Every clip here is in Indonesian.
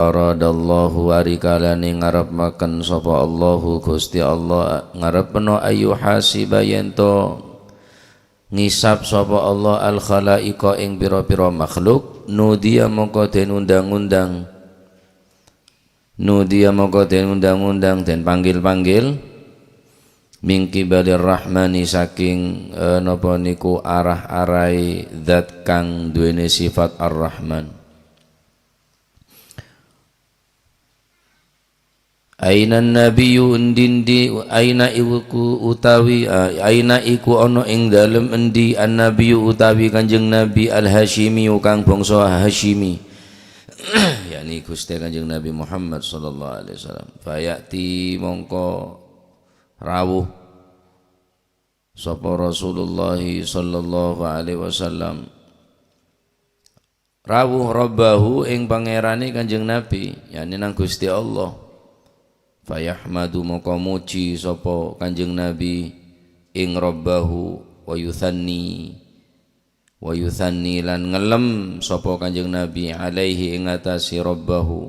Aradallahu warikalani ngarep makan sapa Allahu Gusti Allah ngarepno ayu hasiba yento ngisap sapa Allah al khalaiqa ing pira-pira makhluk nudia mongko den undang-undang den panggil-panggil mingki balir rahmani saking napa niku arah-arai zat kang duweni sifat ar-rahman. Aina nabiyyu undindi aina iku utawi aina iku ana ing dalem endi annabiyyu utawi Kanjeng Nabi al-Hasyimi kang bangsa Hasyimi yakni Gusti Kanjeng Nabi Muhammad sallallahu alaihi wasallam fayati mongko rawuh sapa Rasulullah sallallahu alaihi wasallam rawuh rabbahu ing pangerane Kanjeng Nabi yakni nang Gusti Allah fayahmadu moko muji sapa Kanjeng Nabi ing rabbahu wa yuthanni lan ngelem sapa Kanjeng Nabi alaihi ing atase rabbahu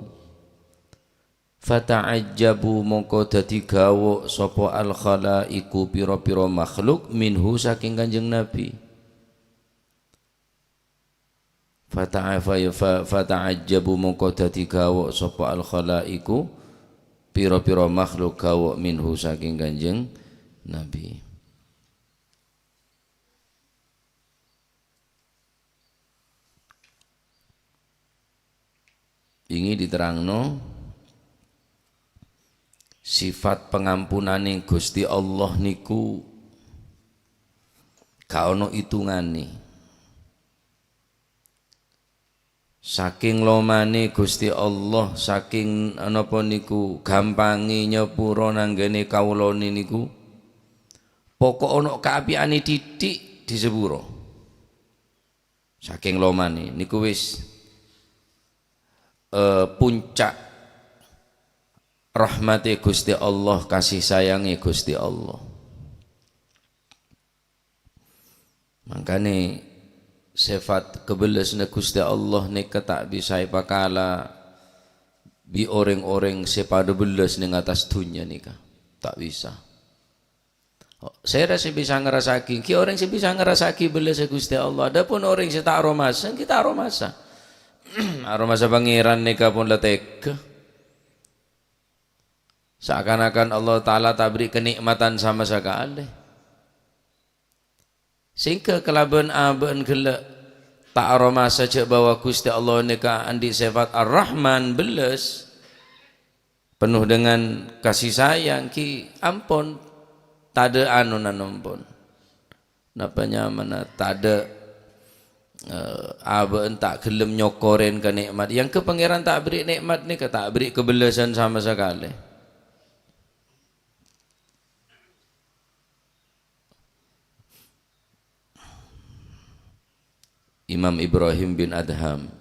fata'ajjabu moko dadi gawok sapa al khalaiqu pira-pira makhluk minhu saking Kanjeng Nabi fata'ajjabu moko dadi gawok sapa al khalaiqu pira-pira makhluk gawok minhu saking Kanjeng Nabi. Ini diterangno sifat pengampunane Gusti Allah niku gak ono hitungane. Saking lomane Gusti Allah, saking napa niku gampange nyepuro nanggene kawulane niku pokok ana kaapiane titik di sepuro. Saking lomane niku wis puncak rahmate Gusti Allah, kasih sayange Gusti Allah. Makane sifat kebelesna Gusti Allah nika tak bisa pakala bi orang-orang sepada beles ning atas dunia nika tak bisa. Saya rasa bisa ngerasaki, ki orang sih bisa ngerasaki beles Gusti Allah. Adapun orang sih tak aromasa, kita aromasa. Aromasa pangeran nika pun letek. Seakan-akan Allah Ta'ala tak beri kenikmatan sama sekali. Sehingga kelaban aban gelak tak aroma saja bahwa Gusti Allah nika andi sifat ar-Rahman beles penuh dengan kasih sayang ki ampun tada anunan ampun napa nyamana tada aban tak gelem nyokoren ke nikmat yang ke pangeran tak beri nikmat nika tak beri kebelesan sama sekali. Imam Ibrahim bin Adham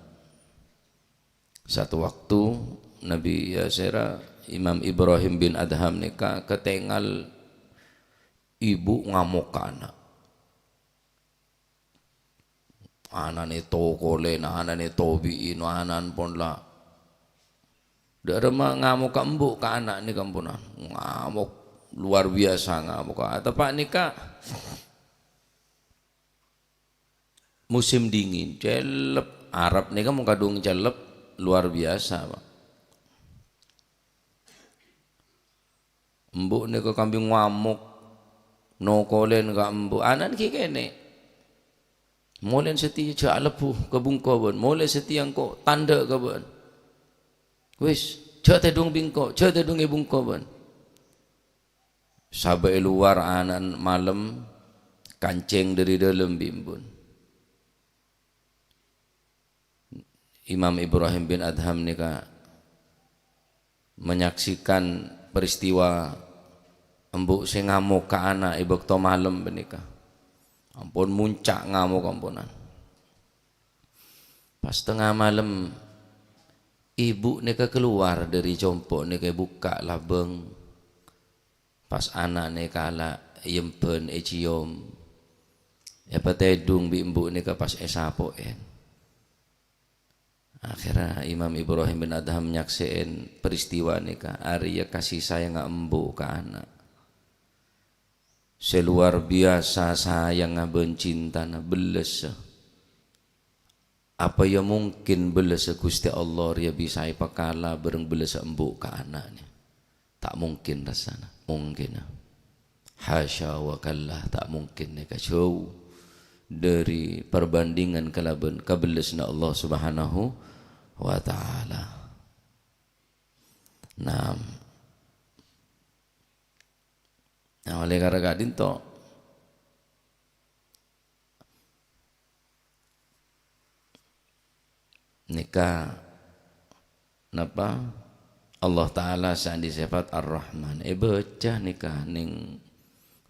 satu waktu Nabi Yasera Imam Ibrahim bin Adham nika ketengal ibu ngamuk anak anane tokolen anane tobiin anan pon la derema ngamuk ka embuk ka anak ni kampunan ngamuk luar biasa ngamuk atau pak nika musim dingin, celep Arab nih kan mau kadung celep luar biasa pak. Embuk nih ke kambing ngamuk, nokolen ke embuk, anan kene. Molen setia cak lepuh ke bungkobon, molen setia kok tanda ke bon. Wis, cak tedung bingko, cak tedung bungkobon. Sabai luar anan malam kancing dari dalam bimbun. Imam Ibrahim bin Adham nika menyaksikan peristiwa embuk sing ngamuk ka anak ibekto malam benika. Ampun muncak ngamuk ampunan. Pas tengah malam ibu nika keluar dari jompo nika buka labeng. Pas anak nika ala yempen eciom. Ya patedung bi embuk nika pas esapoen. Akhirnya Imam Ibrahim bin Adham nyaksiin peristiwa nikah Arya kasih sayang embu ke anak seluar biasa sayang bencinta beles apa ya mungkin beles Gusti Allah dia bisa ipakala bareng beles embu ke anaknya tak mungkin rasanya mungkin hasya wa kallah tak mungkin nikah jauh dari perbandingan kalaban kabelesna Allah Subhanahu wa ta'ala. Nah oleh karena kadin to nikah napa Allah Ta'ala sandi sifat Ar-Rahman baca nikah ning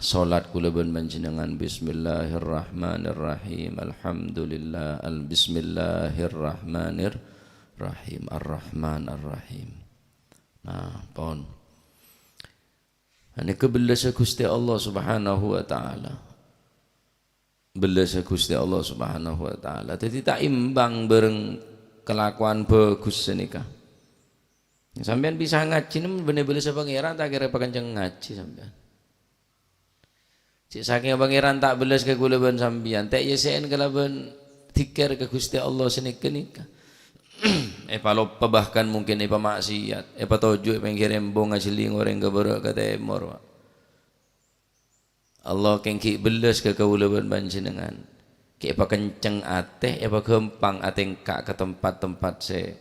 salat kula ben panjenengan bismillahirrahmanirrahim alhamdulillah bismillahirrahmanirrahim ar-rahman ar-rahim nah pon ini kebelas Gusti Allah Subhanahu wa taala belas Gusti Allah Subhanahu wa taala jadi tak imbang bareng kelakuan bagus nikah sampean bisa ngaji bener-bener sepangeran tak kira pakenceng ngaji sampean cik saking pangeran tak belas ke kula ben sampean tak yesen kalaban tikir ke Gusti Allah senike nikah lupa bahkan mungkin maksiat tojo pengkirim bong ngajiling orang keberak ke temor Allah kengki belas ke kula ben panjenengan ki kenceng ateh gempang ateng kak ke tempat-tempat se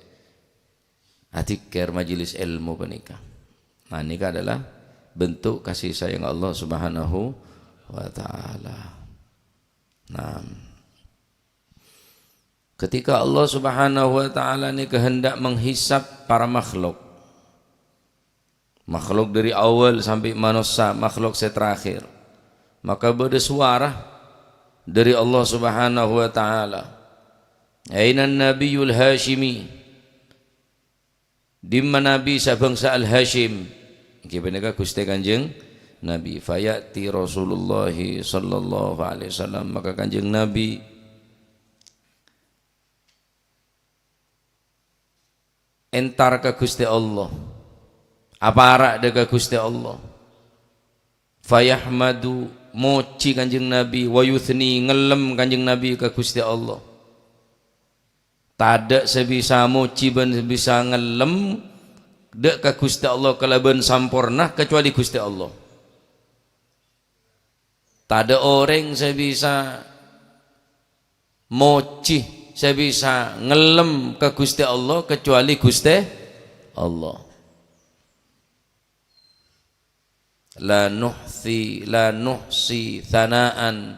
atikir majelis ilmu penikah. Nah nikah adalah bentuk kasih sayang Allah Subhanahu wa ta'ala. Nah ketika Allah Subhanahu wa ta'ala ini kehendak menghisap para makhluk dari awal sampai manusia makhluk terakhir maka bersuara dari Allah Subhanahu wa ta'ala aina nabiyul hashimi dimma nabi sabangsa al-hashim kibana Gusti Kanjeng Nabi fayati Rasulullah sallallahu alaihi wasallam maka Kanjeng Nabi entar ke Gusti Allah aparak ke Gusti Allah fayahmadu moci Kanjeng Nabi wa yuthni ngelem Kanjeng Nabi ke Gusti Allah tak ada sebisa moci ben sebisa ngelem dek ke Gusti Allah kalaban sampurna kecuali Gusti Allah tak ada orang sebisa moci sebisa ngelem ke Gusti Allah kecuali Gusti Allah la nuhsi thanaan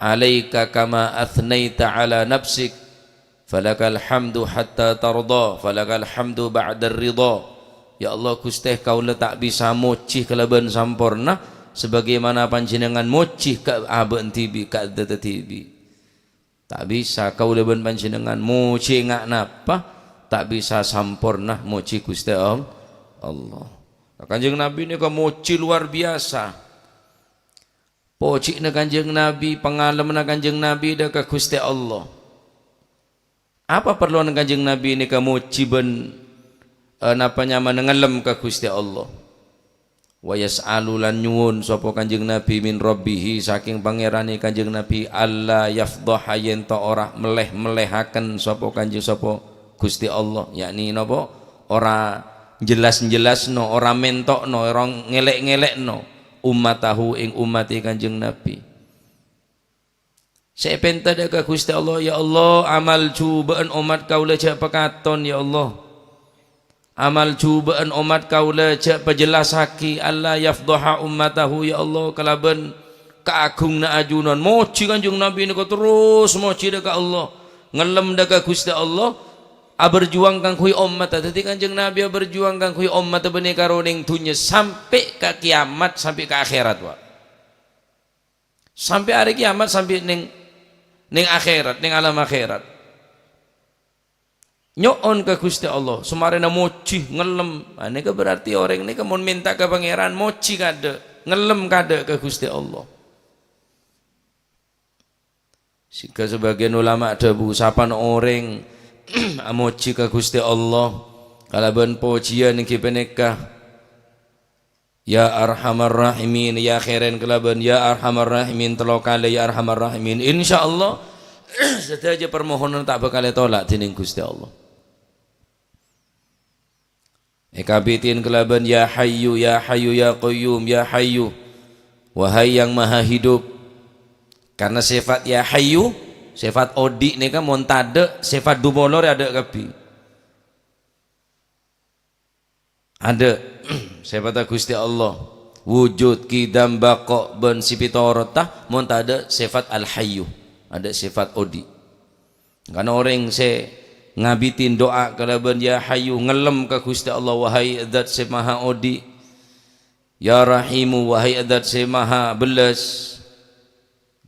alaika kama athnaita ala nafsik falakal hamdu hatta tarda falakal hamdu ba'da ridha ya Allah Gusti kau tak bisa moci kalaban sampurna sebagaimana panjenengan moci ka aben tibi ka data tibi tak bisa kau leban panjenengan moci ngak napa tak bisa sampurna moci Gusti Allah Kanjeng Nabi ini moci luar biasa poci na Kanjeng Nabi pengalaman na Kanjeng Nabi dah ke Gusti Allah apa perluan Kanjeng Nabi ini moci ben napa nyaman ngelem ke Gusti Allah wa yas'alu lan nyuwun sapa Kanjeng Nabi min rabbih saking pangerane Kanjeng Nabi alla yafdhaha yen ta ora meleh-melehaken sapa Kanjeng sapa Gusti Allah yakni napa ora jelas-jelasno ora mentokno ora ngelek-ngelekno ummatahu ing ummati Kanjeng Nabi saya penta ke Gusti Allah ya Allah amal cubaan umat kaula cak pekaton ya Allah amal cubaan umat kaula cak pejelas haki Allah yafdhaha ummatahu ya Allah kalaban keagungna ajunan moci Kanjeng Nabi ini terus moci dekat Allah ngelem dekat Gusti Allah berjuang kang kui umat tadi Kanjeng Nabi berjuang kang kui umat benih karoning dunya sampai ke kiamat sampai ke akhirat wa sampai hari kiamat sampai ning akhirat ning alam akhirat nyoon ke Gusti Allah sumarena moci ngelem ini berarti orang ini mau minta ke pangeran moci kade ngelem kade ke Gusti Allah jika sebagian ulama ada sapan orang amoci ka Gusti Allah kalaban pujian kipeneka ya arhamar rahimin ya khairan kalaban ya arhamar rahimin telo kali ya arhamar rahimin insyaallah setaja permohonan tak bakal tolak dening Gusti Allah. Ekabitin kelaban ya hayyu ya qayyum ya hayyu wahai yang maha hidup. Karena sifat ya hayyu sifat odi ni kan montade sifat dumolor ada kapi ada sifat Gusti Allah wujud kidam baqa ben sipitorotah montade sifat al hayyu ada sifat odi. Karena orang ngabitin doa kalaban ya hayyu ngelem ke Gusti Allah wahai zat se maha odi ya rahimu wahai zat se maha belas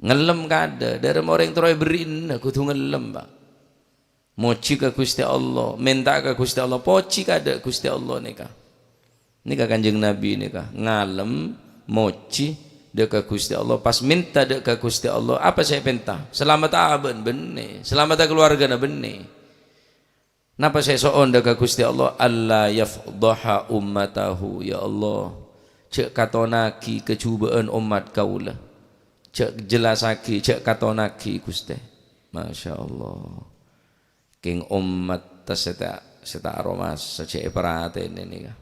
ngelem kada dari orang terus berin aku tu ngelem pak moci ke Gusti Allah minta ke Gusti Allah poci kada Gusti Allah nikah kanjeng Nabi nikah ngalem moci dek Gusti Allah pas minta dek Gusti Allah apa saya minta selamat aben benne selamat keluarga na benne. Napa saya soon dek Gusti Allah alla yafdaha ummatahu ya Allah cek katonaki kecubaan umat kaulah cek jelasaki cek katonaki Gusti Masya Allah king umat tas seta aromas cek perhatian ini kah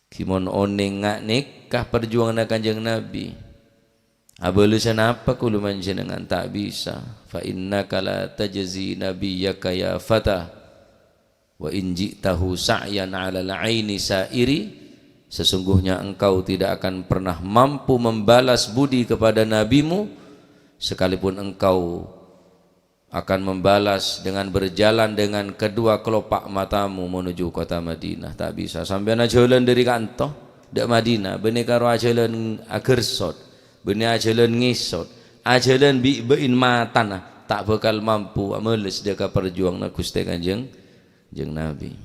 kimon oning ngak nikah perjuangan kanjeng Nabi abalusan apa kulu manjenengan tak bisa fa innaka la tajzi nabiyyaka ya fata wa in ji'tahu sa'yan 'ala al-'aini sa'iri sesungguhnya engkau tidak akan pernah mampu membalas budi kepada nabimu sekalipun engkau akan membalas dengan berjalan dengan kedua kelopak matamu menuju kota Madinah tak bisa sampai jalan dari kantor dak Madinah benih karo jalan agersot benih jalan ngisot ajalan bein matana tak bakal mampu meles deka perjuangan Gusti Kanjeng Nabi.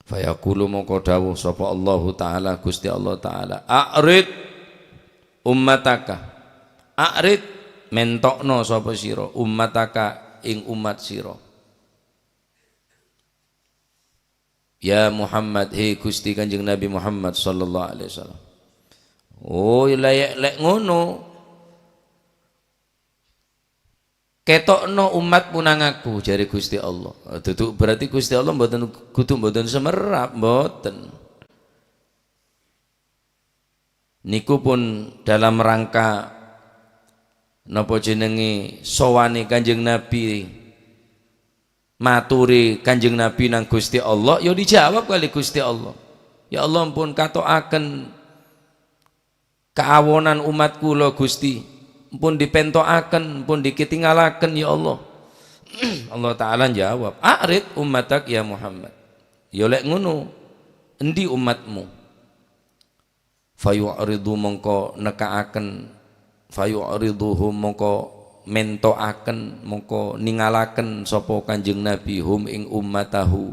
Fayaqulu moko dawuh sapa Allah taala Gusti Allah taala a'rid ummataka a'rid mentokno sapa sira ummataka ing umat sira ya Muhammad he Gusti Kanjeng Nabi Muhammad sallallahu alaihi wasallam. Oh lek ngono ketokno umat punang aku jari Gusti Allah. Duduk berarti Gusti Allah mboten kudu mboten semerap mboten. Niku pun dalam rangka napa jenenge sowane Kanjeng Nabi maturi Kanjeng Nabi nang Gusti Allah ya dijawab kali Gusti Allah. Ya Allah pun katokaken keawonan umat kula Gusti pun dipentokaken pun dikitingalaken ya Allah. Allah taala jawab a'rid ummatak ya Muhammad ya lek ngono endi umatmu fayu'ridu mongko nekaaken fayu'riduhum mongko mentokaken mongko ningalaken sapa Kanjeng Nabi hum ing ummatahu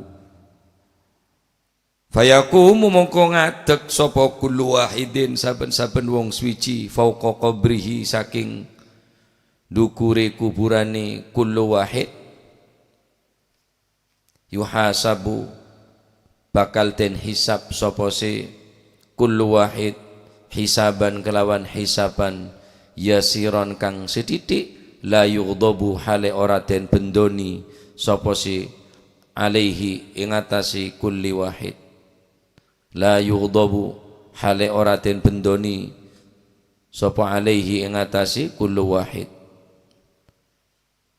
fayakumu mongko ngadeg sapa kullu wahidin saben-saben wong suci fauqa qabrihi saking dukure kuburane kullu wahid yuhasabu bakal den hisab sapa se kullu wahid hisaban kelawan hisaban yasiron kang sedidik la yughdabu hale ora den bendoni sapa se alaihi ing atase kulli wahid la yughdabu hale ora den bendoni sapa alaihi ing atase kullu wahid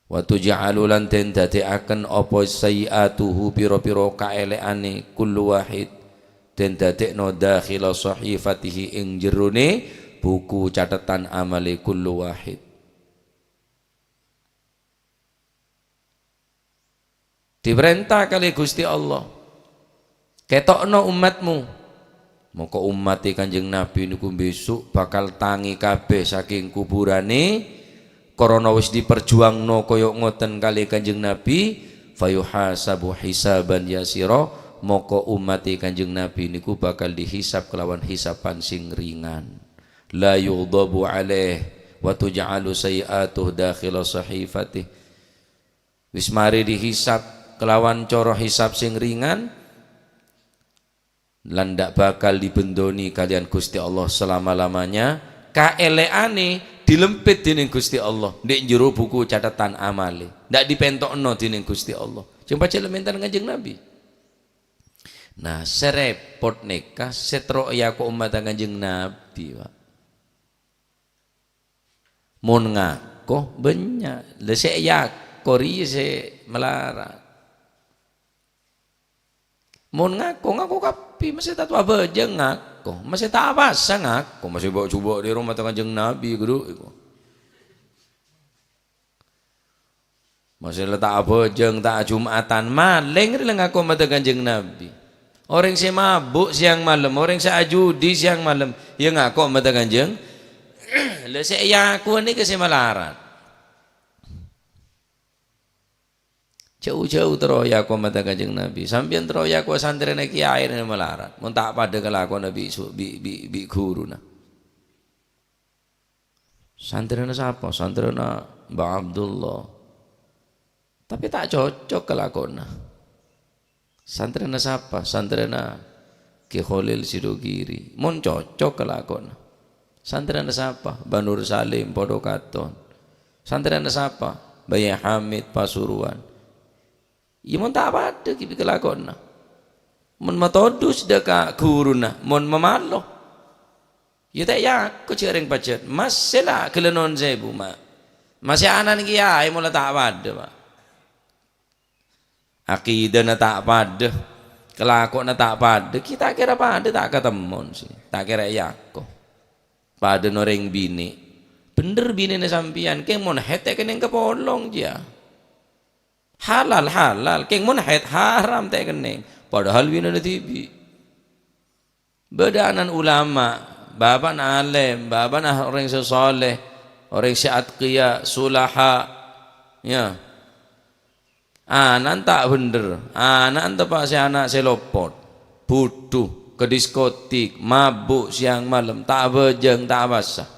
wa tuj'alu lan den dadekaken apa sayiatuhu pira-pira kaelekane kullu wahid den dadekno dakhila sahifatihi ing jerone buku catatan amale kullu wahid. Diperintah kali Gusti Allah ketokno umatmu moko umat Kanjeng Nabi niku besok bakal tangi kabeh saking kuburane karena wis diperjuangno kaya ngoten kali Kanjeng Nabi fayuhasabu hisaban yasira moko umat Kanjeng Nabi niku bakal dihisab kelawan hisaban sing ringan la yughdabu alaih wa tuj'alu sayiatuh dakhila sahifatihi Wis mari dihisab kelawan coro hisab sing ringan, lan ndak bakal dibendoni kalian Gusti Allah selama-lamanya. Kaeleane dilempit dening Gusti Allah ndek jero buku catatan amale, ndak dipentokno dening Gusti Allah. Sing pancen lementan Kanjeng Nabi. Nah, serepot nikah setro ya ko umat Kanjeng Nabi, Pak. Mun ngakoh banyak, le sek yakori se melarat. Mun ngaku kapi masih tak tua bejeng ngaku, masih tak basa ngaku, masih bawa coba di rumah Kanjeng Nabi guru iku. Masih letak bejeng tak Jumatan maling ri ngaku mata Kanjeng Nabi. Orang si mabuk siang malam, orang si ajudi siang malam, ya ngaku mata Kanjeng. Le sek yaku ni ke si melarat. Jauh-jauh teroya ko mata Kanjeng Nabi. Sampeyan teroya ko santren kiai ne melarat. Mun tak pada kelakon Nabi bi guru na. Santren sapa? Santren Mbak Abdullah. Tapi tak cocok kelakon na. Santren sapa? Santren Ki Khalil Sidogiri. Mun cocok kelakon. Santren sapa? Banur Salim padha katon. Santren sapa? Bayi Hamid Pasuruan. Ya mun tak pada kipi kelakon na. Mun matodus deka guru na, mun memalo. Ya tak ya ko cereng pacet. Mas sela kelenon sebu ma. Masih anan kiai mula tak pada, Pak. Akidah na tak pada, kelakon na tak pada. Kita kira pada tak ketemu sih. Tak kira ya ko. Pada noreng bini. Bener bini na sampian keng mun hete keneng kepolong dia. Halal keng mun haid haram tak keneng padahal bina tibi bedanan ulama baban alim baban orang sesoleh orang syatqiya sulaha ya anak tak bener anak tempat si anak selopot butuh ke diskotik mabuk siang malam tak bejeng tak basah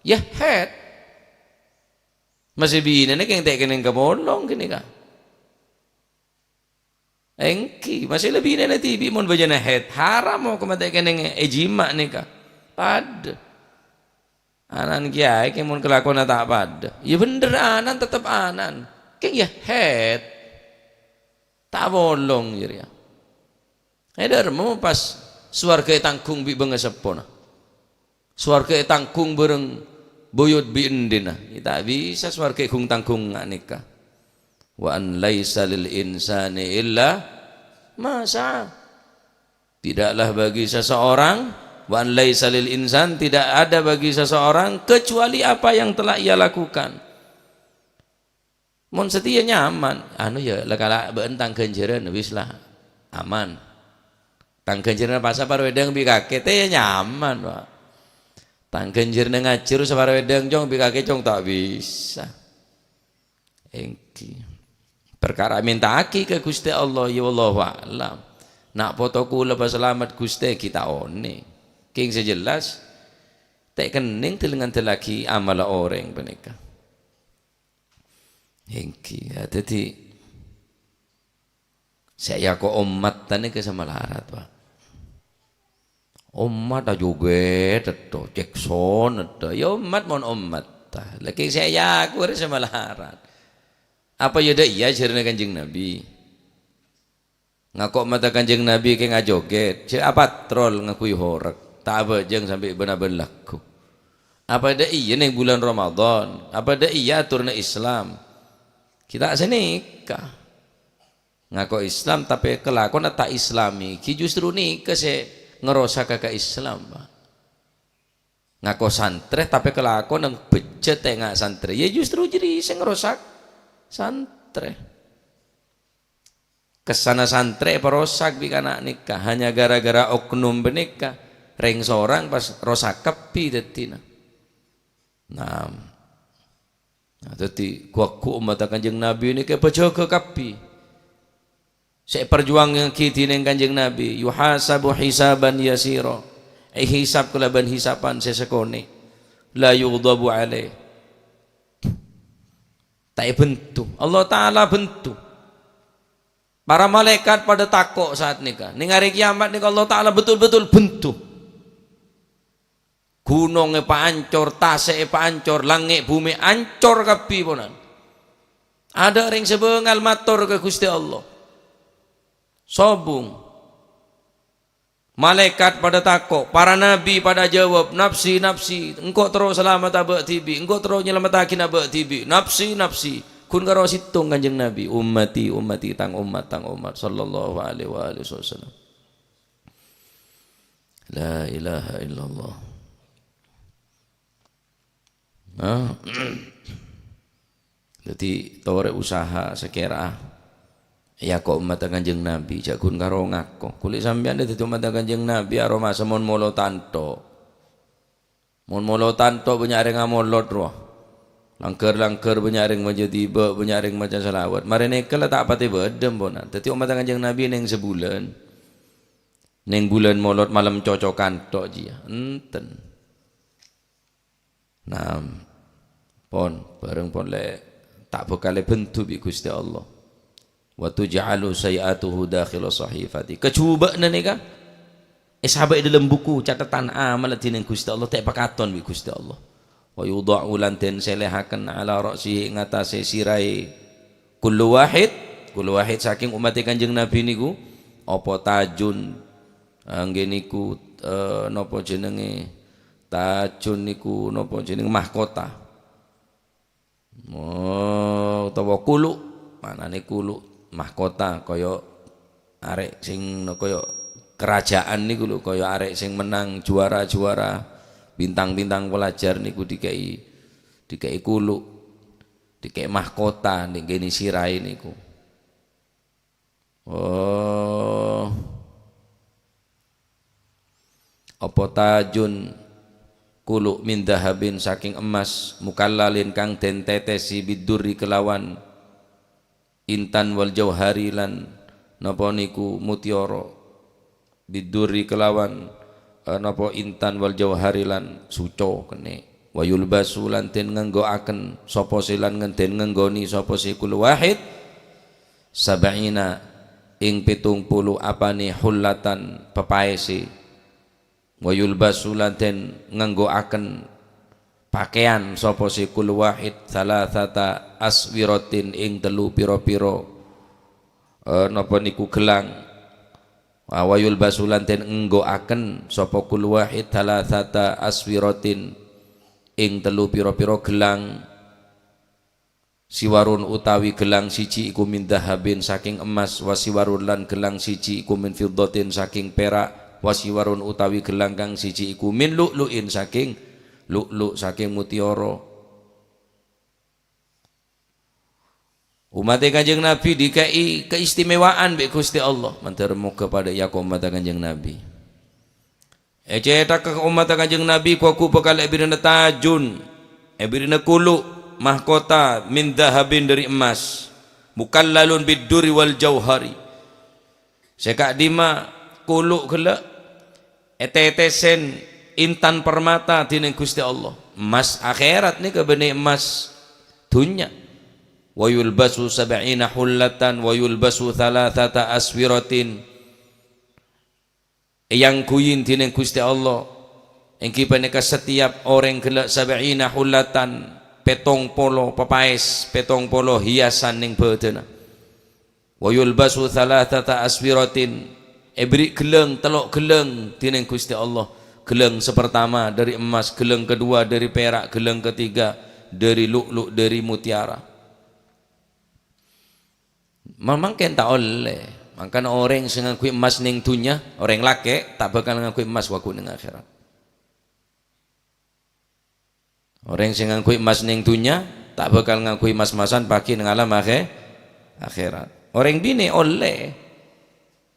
ya haid masih bina ni keng tak keneng kepolong kini kah engki masih lebih nene tibi mun bajana head haram mau kemate keneng ejima nikah pad anan kiai ke mun kelakon tak pad ya bener anan tetap anan keng ya head tak bolong ya edermu pas suarga tangkung bi bengesepona suarga tangkung bereng boyot bi endina tak bisa suarga kung tangkung nikah wa an laisa lil insani illa ma sa'a. Tidaklah bagi seseorang wa an laisa lil insan tidak ada bagi seseorang kecuali apa yang telah ia lakukan. Mun setia nyaman anu ya lekala beentang kenjeureun wis lah aman. Tang kenjeureun pas saparwedang bi kake teh nyaman, Pak. Tang kenjeureun ngajur saparwedang jong bi kake jong tak bisa. Engki perkara minta aki ke Gusti Allah ya wallahu a'lam. Nak foto kula pas selamat Gusti kita one. King sejelas tak kening telengan telaki amal orang penika. Hengki jadi saya kok umat tani ke sama larat, Pak. Umat juga teto Jackson teto ya umat mon umat lagi saya aku sama larat. Apa ya dah iya cerita Kanjeng Nabi ngakok mata Kanjeng Nabi kayak ngajoget cek apa troll ngakui horak tak apa jeng sampai benar-benar laku apa dah iya neng bulan Ramadan apa dah iya turun Islam kita senikah ngakok Islam tapi kelakon tak Islami ki justru nikah se ngerosak kakak Islam, Pak. Ngakok santre tapi kelakon yang becet tengah santre ya justru jadi se ngerosak santre kesana santre perosak bikana nikah hanya gara-gara oknum benikah reng seorang pas rosak kepi detina nah jadi kuaku umat Kanjeng Nabi ini ke pejaga kepi saya perjuang yang kiti neng Kanjeng Nabi yuhasabu hisaban yasira hisab kelaban hisapan sesekone la yughdabu alaih tak bentu. Allah Ta'ala bentu. Para malaikat pada takok saat nikah. Ning hari kiamat nih Allah Ta'ala betul-betul bentu. Gunungnya pancor, tasnya pancor, langit bumi ancor kabeh ponan. Ada ring sebengal matur ke Gusti Allah. Sobung. Malaikat pada takok, para nabi pada jawab, nafsi nafsi, engkau terus selamat abak tibi, engkau terus nyelamatake abak tibi, nafsi nafsi. Kun karo situng Kanjeng Nabi, ummati ummati tang umat sallallahu alaihi wasallam. La ilaha illallah. Jadi tore usaha sekira ya kok umat Kanjeng Nabi jakun karo ngako kulit sampeyan dadi umat Kanjeng Nabi aroma semon molo tanto banyak ngamolot roh langker banyak menjadi iba banyak macam selawat marene kala tak pati bedem bonan dadi umat Kanjeng Nabi ning sebulan ning bulan molot malam cocokan tok dia enten nah pon bareng pon le tak bekale bentu bi Gusti Allah wa tuj'alu sayi'atuhu dakhil sahifati kecuba nika sahabat dalam buku catatan amal dening Gusti Allah tak pakaton bi Gusti Allah wa yudha'u lan den selehaken ala ra'sihi ngatasé sirai kullu wahid saking umat Kanjeng Nabi niku apa tajun nggih niku napa jenenge tajun niku napa jenenge mahkota utawa kuluk manane kuluk mahkota kaya arek sing kaya kerajaan niku lho kaya arek sing menang juara-juara bintang-bintang pelajar niku dikei kuluk dikei mahkota ning kene sirahe niku apa tajun kuluk min dahabin saking emas mukallalin kang den tetesi bidurri kelawan intan wal jauhari lan napa niku mutiara bidurri kelawan napa intan wal jauhari lan suco kene wayul basu lan den nganggoaken sapa silan den ngenggoni sapa sikul wahid sab'ina ing 70 apane hullatan pepaese wayul basu lan den nganggoaken pakaian sapa sikul wahid salasata aswiratin ing telu pira-pira napa niku gelang wayul basulan den nganggoaken sapa kul wahid salasata aswiratin ing telu pira-pira gelang siwarun utawi gelang siji iku min dahabin saking emas wasiwarun lan gelang siji iku min fiddatin saking perak wasiwarun utawi gelang kang siji iku min lu'lu'in saking lu'lu' saking mutiara. Umat Kanjeng Nabi dikai keistimewaan mbek Gusti Allah mantarmu kepada ya umat Kanjeng Nabi. Cetak ke umat Kanjeng Nabi ku bekal ebirina tajun ebirina kuluk mahkota min dahabin dari emas mukallalun biduri wal jauhari sekak dima kuluk gelak etetesen intan permata dening Gusti Allah emas akhirat nih kebene emas dunya wa yulbasu sab'ina hullatan wa yulbasu thalathata aswiratin yang kuyin dening Gusti Allah engki paneka setiap orang gelak sab'ina hullatan petong polo pepaes petong polo hiasan ning badana wa yulbasu thalathata aswiratin ebri geleng telok geleng dening Gusti Allah geleng sepertama dari emas geleng kedua dari perak geleng ketiga dari lu'lu' dari mutiara memang kan tak oleh makanya orang sing ngakui emas ning dunya orang laki tak bakal ngakui emas waku ning akhirat orang sing ngakui emas ning dunya tak bakal ngakui emas-emasan pagi ning alam akhirat orang bini oleh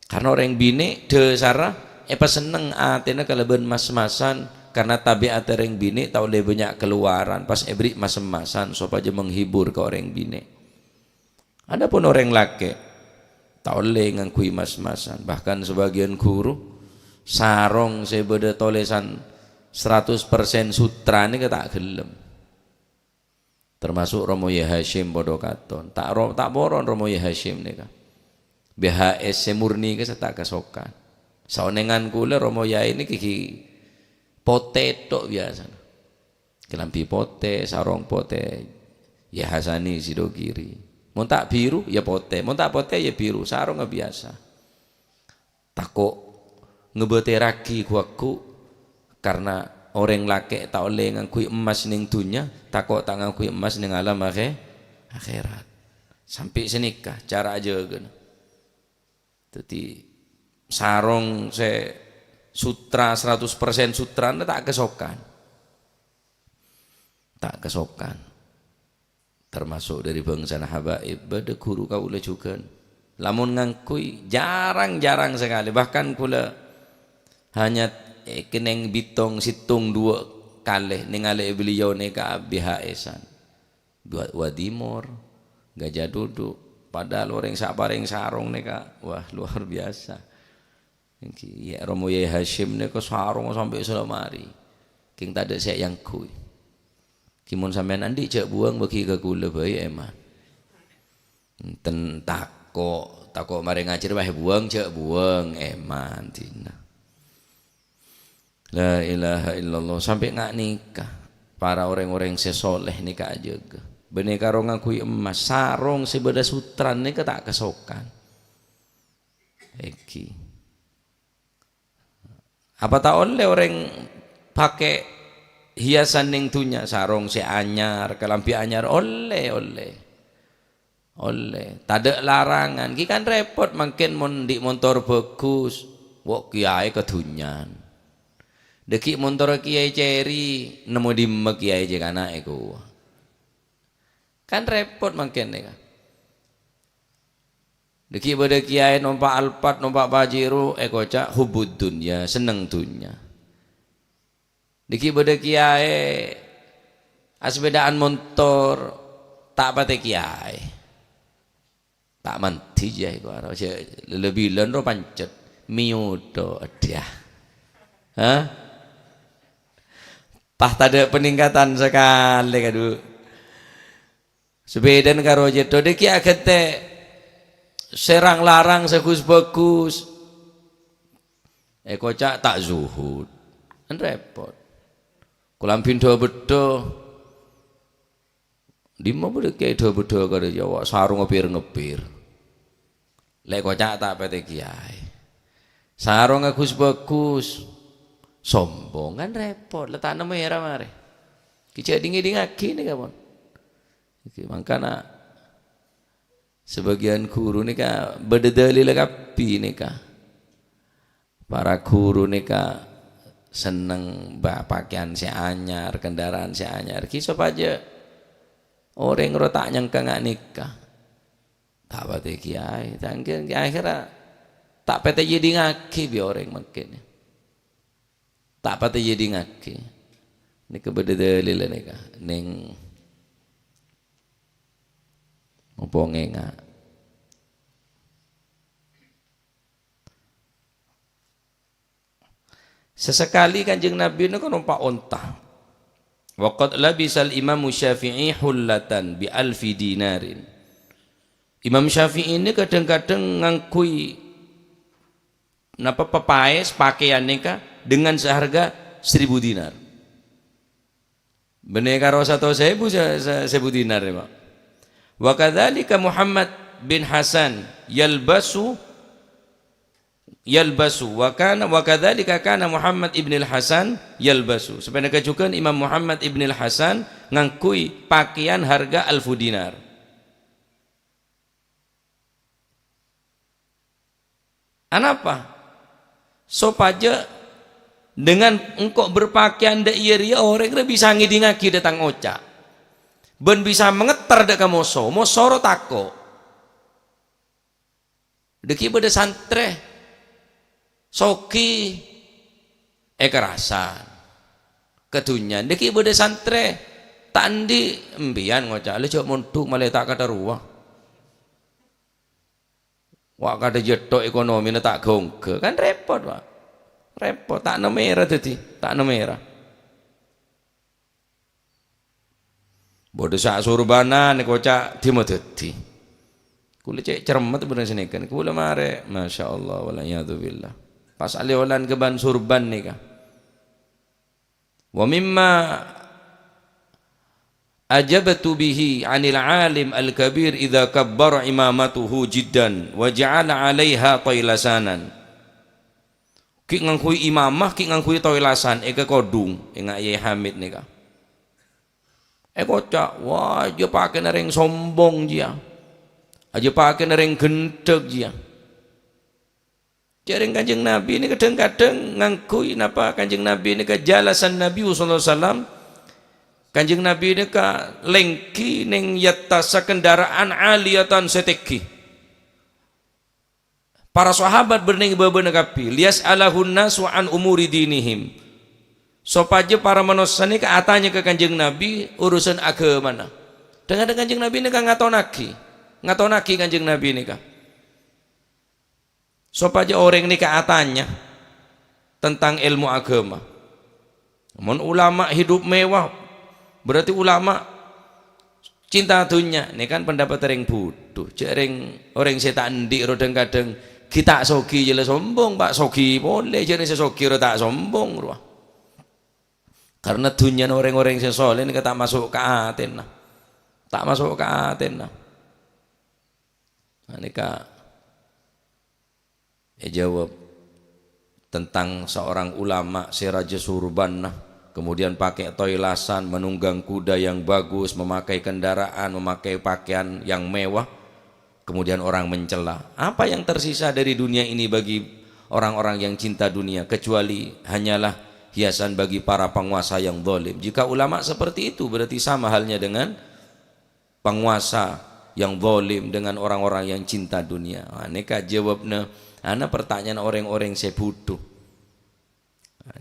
karena orang bini desara apa seneng atena kelebihan mas-masan karena tabiat orang bini tak boleh banyak keluaran pas ebri mas-masan supaya menghibur ke orang bini. Adapun orang laki tak boleh ngakui mas-masan bahkan sebagian guru sarong sebeda tulisan 100% sutra ini tak gelem termasuk Romo Ye Hashim bodo katon tak boron Romo Ye Hashim nika BHS murni ke tak kesokan saonengan kula Romo Yai ini kiki pote tok biasa kelampi pote sarong pote ya Hasani Sidogiri mau tak biru ya pote mau tak pote ya biru sarong biasa takut ngebete ragi kuaku karena orang laki tak oleh ngakui emas ning dunya takut tak ngakui emas ning alam akhirat sampai senikah cara aja kan jadi sarong se sutra 100% sutra tak kesokan termasuk dari bangsa habaib bade guru kaula juga lamun ngangkui jarang-jarang sekali bahkan kula hanya keneng bitong situng 2 kali ningali beliau neka BHS-an buat wadimor gajah duduk padahal orang saparing sarong neka wah luar biasa ya Romo Ye Hashim neka sarong sampai selamari king tadi saya yang kui kimun sampean andi cek buang bagi ke kula bae eman enten tako mari ngajir wae buang cek buang eman dina la ilaha illallah sampai ngak nikah para orang-orang sesoleh nikah aja benih karo ngakui emas sarong sebeda sutran nikah tak kesokan eki apa tak oleh orang pakai hiasan ning dunya sarong si anyar kelampi anyar oleh tak ada larangan ki kan repot makin di motor bagus wok kiai kedunyan deki motor kiai ceri nemu di kiai je kana eko kan repot makin nih deki bade kiai numpak Alphard numpak Pajero cak hubud dunya seneng dunya diki bade kiai asbedaan motor tak pate kiai tak manti jai ko aro lebih len ro pancet miudo dia pah tada peningkatan sekali kadu sebedan karo jeto deki agete serang larang segus bagus cak tak zuhud kan repot kulam pintu bedo dimana boleh kayak do bedo kada Jawa sarung ngepir lek kocak tak pete kiai sarung bagus sombong kan repot letak merah mare kicak dingin-dingin nih kawan makanya sebagian guru nih kak berdalil kapi nih kak para guru nih kak seneng pakaian si anyar kendaraan si anyar kisah aja orang rotak nyangka nggak nikah tak pati kiai tangkir akhirnya tak pati jadi ngaki bi orang makin tak pati jadi ngaki ini kebedalil nih kak neng ngomongnya sesekali Kanjeng Nabi itu kan numpak unta. Waqad labisal Imam Syafi'i hullatan bi alfi dinarin. Imam Syafi'i ini kadang-kadang ngangkui napa papaes pakaian nikah dengan seharga 1000 dinar. Bener karo 1.000 dinar ya, Pak. Wa kadzalika Muhammad bin Hasan yalbasu wa kadzalika kana Muhammad ibn al-Hasan yalbasu sebenarnya juga Imam Muhammad ibn al-Hasan ngangkui pakaian harga 1000 dinar anapa sopaja dengan engkau berpakaian da iya orang bisa ngidingaki datang oca ben bisa mengetar da kamoso mosoro tako deki beda santre soki kerasan kedunyan deki bode santre tandi embian ngocak le cok montuk malah tak kata ruah wak kada jetok ekonomi tak gongke kan repot Pak repot tak merah tadi tak merah bodoh sak surbanan kocak dimedeti kula cek cermet bener senekan kula mare masyaallah wala billah pas aliolan keban surban nika wa mimma ajabtu bihi 'anil 'alim al-kabir idza kabbara imamatuhu jiddan wa ja'ala 'alaiha tailasanan ki ngangkui imamah ki ngangkui toilasan eka kodung enggak Yai Hamid nika kocak wah dia pakai nereng sombong dia aja pakai nereng gendeg dia jaring Kanjeng Nabi ini kadang-kadang ngangkui napa Kanjeng Nabi ini ke jalasan Nabi sallallahu alaihi wasallam Kanjeng Nabi ini ke lengki ning yattasa kendaraan aliyatan seteki para sahabat berning bebenekapi lias alahun nasu an umuri dinihim sopaja para manusia ini katanya ke Kanjeng Nabi urusan agama mana dengan Kanjeng Nabi ini kan ngatonaki Kanjeng Nabi ini kan sopaja orang ini katanya tentang ilmu agama mun ulama hidup mewah berarti ulama cinta dunia ini kan pendapat orang bodoh jaring orang setan di rodeng-kadeng kita sogi jelas sombong pak sogi boleh jadi sesogi tak sombong ruah karena dunia orang-orang yang soleh ini tak masuk ke aten nah. Tak masuk ke aten nah. Ini jawab tentang seorang ulama si Raja Surban nah. Kemudian pakai toilasan, menunggang kuda yang bagus, memakai kendaraan, memakai pakaian yang mewah. Kemudian orang mencela. Apa yang tersisa dari dunia ini bagi orang-orang yang cinta dunia kecuali hanyalah hiasan bagi para penguasa yang zalim. Jika ulama seperti itu berarti sama halnya dengan penguasa yang zalim dengan orang-orang yang cinta dunia. Neka jawabna ana pertanyaan orang-orang saya bodoh.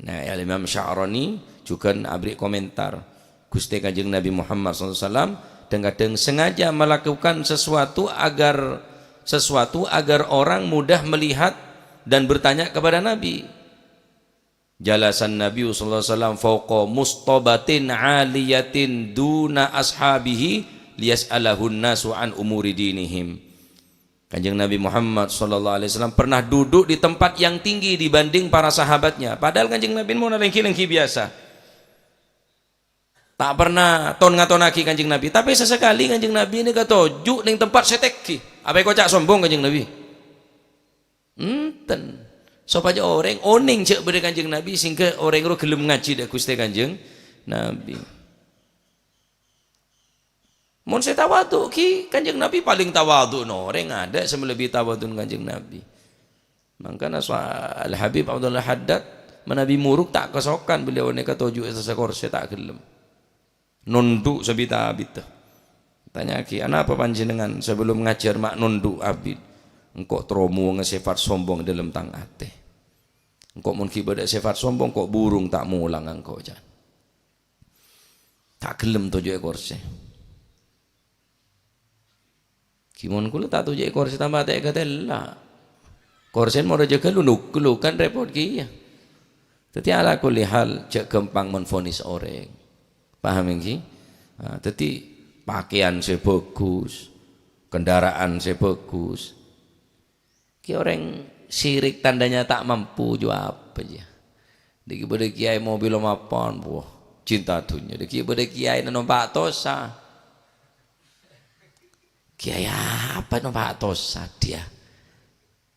Nah, Imam Sya'rani juga abri komentar Gusti Kanjeng Nabi Muhammad SAW kadang-kadang sengaja melakukan sesuatu agar orang mudah melihat dan bertanya kepada Nabi. Jalasan Nabi sallallahu alaihi wasallam fauqa mustabatin aliyatin duna ashabihi liyas'alahun nasu an umuri dinihim. Kanjeng Nabi Muhammad sallallahu alaihi wasallam pernah duduk di tempat yang tinggi dibanding para sahabatnya. Padahal Kanjeng Nabi mau lengki-lengki biasa. Tak pernah ngatonaki Kanjeng Nabi, tapi sesekali Kanjeng Nabi ini katojuk ning tempat seteki. Apa kok cak sombong Kanjeng Nabi? Enten. Supaya orang oning cek beri Kanjeng Nabi sehingga orang itu gelem ngaji dak Gusti Kanjeng Nabi. Mun saya tawadhu ki Kanjeng Nabi paling tawadhu no orang ada lebih tawadhu Kanjeng Nabi. Makanya Al Habib Abdullah Haddad menabi muruk tak kesokan beliau ni katoju sesekor saya tak gelem. Nunduk sabita abid. Tanya ki, apa panjenengan sebelum ngajar mak nunduk abid? Engkau tromu ngesifat sombong dalam tang ate. Engkau mun kibadak sifat sombong kok burung tak mulang engkau jan. Tak gelem tujuh ekor se. Kimon kula tak tujuh ekor se tambah tak katella. Korsen mau jaga lu kan repot ki ya. Tetapi ala kulli hal cek gampang menfonis orang. Paham ki? Tetapi pakaian saya bagus, kendaraan saya bagus. Ki orang sirik tandanya tak mampu juga apa aja. Diki pada kiai mobil mapan, wah cinta dunia. Diki pada kiai nampak tosa. Kiai apa nampak tosa dia?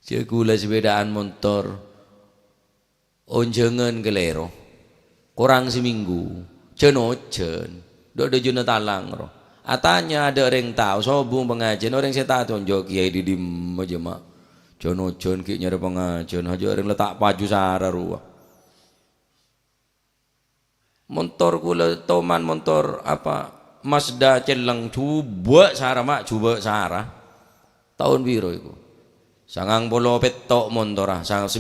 Segula sepedaan motor, onjengan kelero, kurang seminggu, cenojen, dok juna talang roh. Atanya ada orang tahu, sobung pengajian orang saya tahu tunjuk kiai di aja mak. Jon ki nyari pengajian aja orang letak paju sara ruah. Motor kula toman motor apa Mazda celeng coba sara mak coba sara. Tahun biru iku. 90 petok motor ah 97.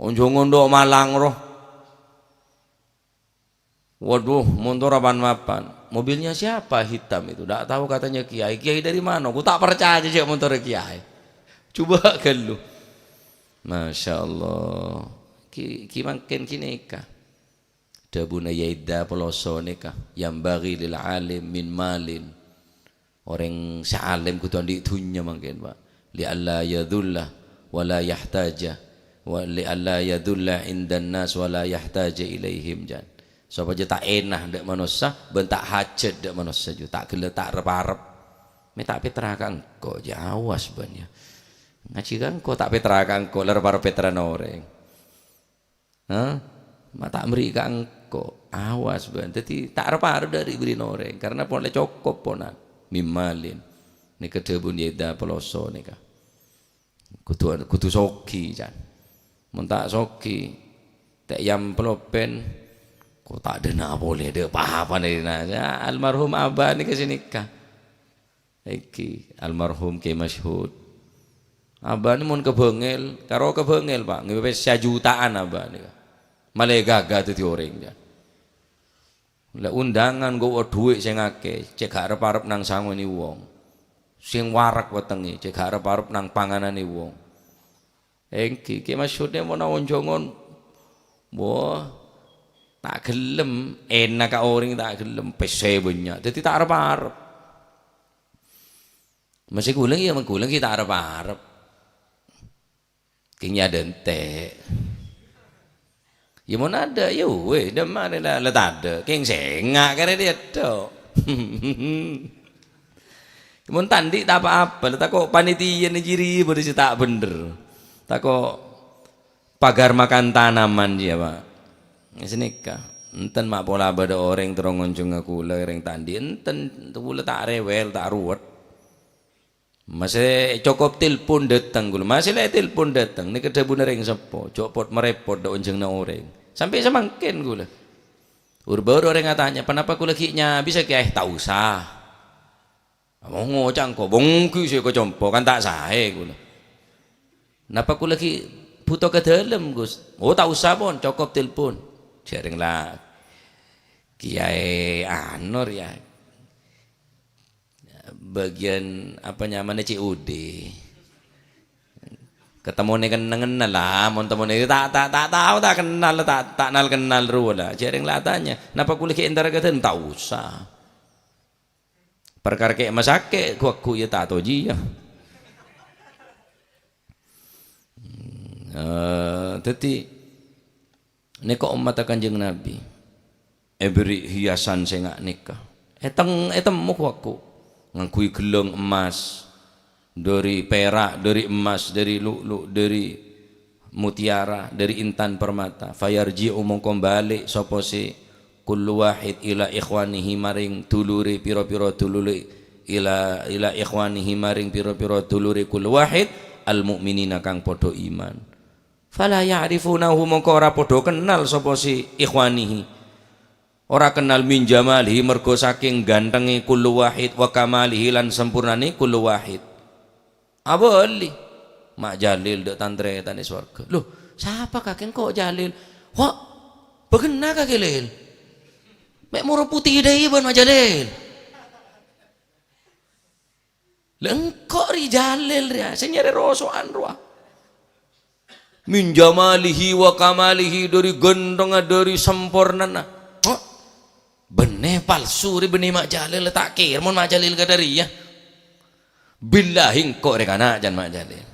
Onjongon ndok Malang roh. Waduh, motor apaan-apaan. Mobilnya siapa hitam itu? Tak tahu katanya kiai. Kiai dari mana? Aku tak percaya aja motor kiai. Coba kan lu. Masya Allah. Ki makin kineka. Dabuna yaida peloso nikah yang bagi lil alim min malin. Orang sealim kudu andi dunya mangken Pak. Li alla yadullah wala yahtaja wa li alla yadulla indan nas wala yahtaja ilaihim jan. Sapa je tak enah ndak manusia ben tak hajat ndak manusia ju tak gele tak arep-arep. Me tak petrakan kok jawas ban ya. Ngaji kan kok tak petrakan kok arep-arep petran orang. Hah? Ma tak meri ka engko awas ban. Dadi tak arep-arep dari beri orang karena pon le cukup ponan mimalin. Nika debun yeda peloso nika. Kudu soki jan. Mun tak soki tak yam pelopen kok tak ada nak boleh ada apa-apa dari nanya almarhum abah ni kesini kah iki almarhum ke masyhud abah ni mun kebengel karo kebengel Pak ngepe jutaan abah ni malah gagah tu orang jan lah undangan go duit sing akeh cek arep-arep nang sangoni wong sing warak wetenge cek arep-arep nang panganane wong iki ke masyhud ne mon onjongon wah tak gelem enak ka orang tak gelem pese banyak jadi tak arep-arep masih kulang ya mengkulang kita arep-arep kengnya dente ya mau ada ya weh demar lah ada keng sengak karena dia to mau tandi tak apa-apa tak kok panitia ni jiri boleh tak bener tak kok pagar makan tanaman dia Pak senika enten mak pola bada orang terong ngoncong aku lereng tandi enten tula tak rewel tak ruwet masih cukup telepon datang gula masih le telepon datang ni kedebun ring sepo copot merepot dak onjeng na orang sampai semangkin gula baru orang tanya kenapa aku lagi nya bisa ke tak usah mau ngocang kok bongki saya kok compo kan tak sahe gula kenapa aku lagi butuh ke dalam Gus oh tak usah pun cukup telepon jaring lah Kiai Anur ya bagian apa nyamannya COD ketemu nih kenal lah mau temu nih tak tahu tak kenal ruh lah jaring lah tanya kenapa kuliah entar kata tak usah perkara kayak masake aku ya tak tahu ya jadi neka umat Kanjeng Nabi beri hiasan sing nikah eteng muk aku ngakui gelong emas dari perak dari emas dari lu'lu dari mutiara dari intan permata fayarji umum kembali sapa si kullu wahid ila ikhwanihi maring dulure pira-pira dulure ila ikhwanihi maring pira-pira dulure kullu wahid al mukminina kang padha iman fala ya'rifunahu mongko ora padha kenal sapa si ikhwanihi ora kenal min jamalihi mergo saking gantenge kullu wahid wa kamalihi lan sempurnane kullu wahid abali Mak Jalil dek tantretane swarga loh siapa kakek kok Jalil wah begena kakek lil mek muro putih deui ban Mak Jalil lengkok ri Jalil ya sing nyari rosokan ruah min jamalihi wa kamalihi dari gendong dari sempurnana oh benih palsu ri benih Mak Jalil tak kira mon Mak Jalil kadari ya billahi kok rek anak jan Mak Jalil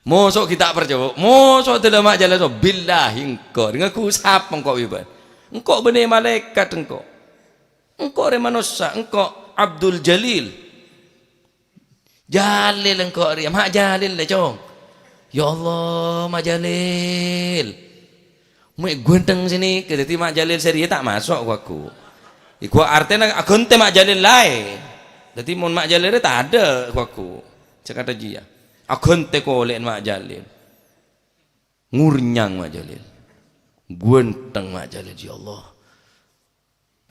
mosok kita percaya mosok tele Mak Jalil so billahi kok ngaku sapa engkau iban engkau benih malaikat engkau re manusia engkau Abdul Jalil engkau ri Mak Jalil le cong ya Allah Mak Jalil mek ganteng sini kedati Mak Jalil seri tak masuk aku iku artinya agunte Mak Jalil lae dadi mun Mak Jalil tak ada aku cekata dia agunte kolek Mak Jalil ngurnyang Mak Jalil ganteng Mak Jalil ya Allah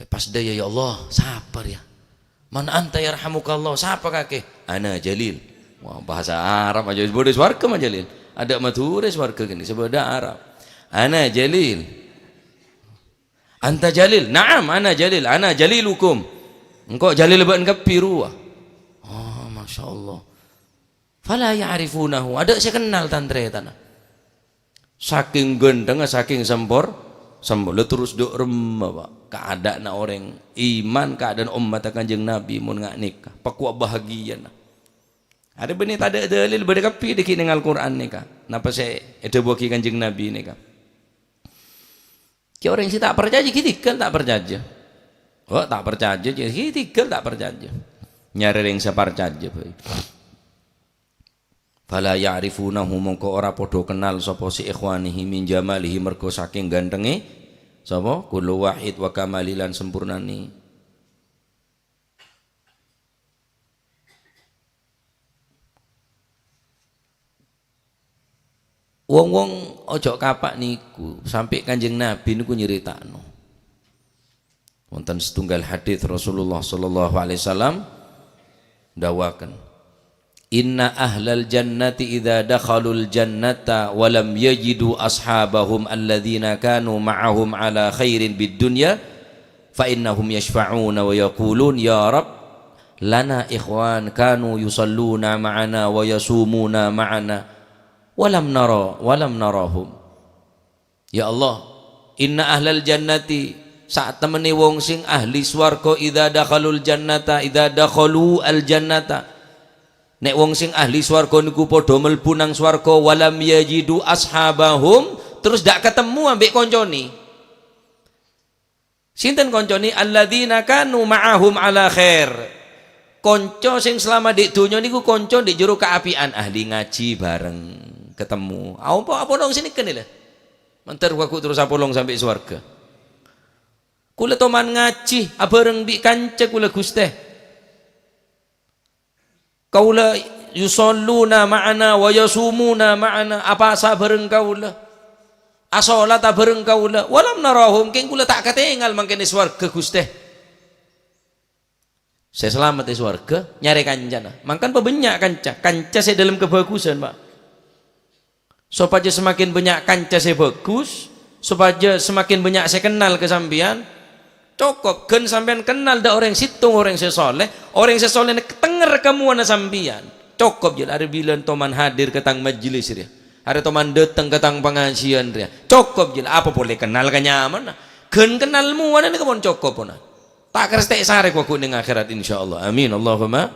pas daya ya Allah sabar ya man anta yarhamukallah siapa kakek ana Jalil wah bahasa Arab aja boleh swarga Mak Jalil ada mature swarga gini sebeda Arab ana Jalil anta Jalil na'am ana Jalil ana Jalilukum engkau Jalil ban kapiru oh Masya Allah fala ya'rifunahu ada saya kenal tantretana saking gendeng saking Sambal terus dok remah Pak. Keadaan orang iman, keadaan umat Kanjeng Nabi mun ngak nikah. Pakuak bahagia nah. Ada benih tak ada dalil berdekapi dikit dengan Al-Quran nikah. Napa saya ada buaki Kanjeng Nabi nikah. Ki orang si tak percaya kita tak percaya. Oh tak percaya kita tak percaya. Nyari yang saya percaya. Fala ya'rifunahu mongko ora podo kenal sapa si ikhwanihi min jamalihi mergo saking gantenge sapa kullu wahid wa kamalilan sempurnani. Wong-wong ojo kapak niku sampai Kanjeng Nabi niku nyeritakno. Wonten setunggal hadis Rasulullah sallallahu alaihi wasallam dawaken inna ahlal jannati idza dakhalul jannata wa lam yajidu ashabahum alladhina kanu ma'ahum ala khairin bid dunya fa innahum yashfa'una wa yaqulun ya rab lana ikhwan kanu yusalluna ma'ana wa yasumuna ma'ana walam narahum. Ya Allah, inna ahlal jannati saat temene wong sing ahli swarga idza dakhalul jannata idza dakhalu al jannata nek wong sing ahli swarga niku padha mlebu nang swarga walam yajidu ashabahum terus dak ketemu ambek koncone. Sinten koncone? Alladzina kanu ma'ahum ala khair. Konco sing selama di donya niku konco di jero kaapian ahli ngaji bareng ketemu. Apa nang sini kene lho. Menter waku terus apolong sampai swarga. Kula toman ngaji bareng bi kanca kula Gusti. Kaula yusalluna ma'ana wa yasumuna ma'ana apa sabareng kaula asolat bareng kaula walam narahum keng kula tak katengal mangkene swarga Gusti. Saya selamat di swarga nyari kancana mangkan pebanyak kanca saya dalam kebagusan Pak supaya semakin banyak kanca saya bagus supaya semakin banyak saya kenal ke sampean cukup gen sampean kenal dah orang situng orang sesoleh ketenger kamu ana sampean cukup je ada bilan toman hadir ke tang majelis dia ada toman datang ke tang pengajian dia cukup je apa boleh kenal ka nyaman gen kenalmu ana ni kabon cukup pun tak kerestek sare ku ning akhirat insyaallah amin Allahumma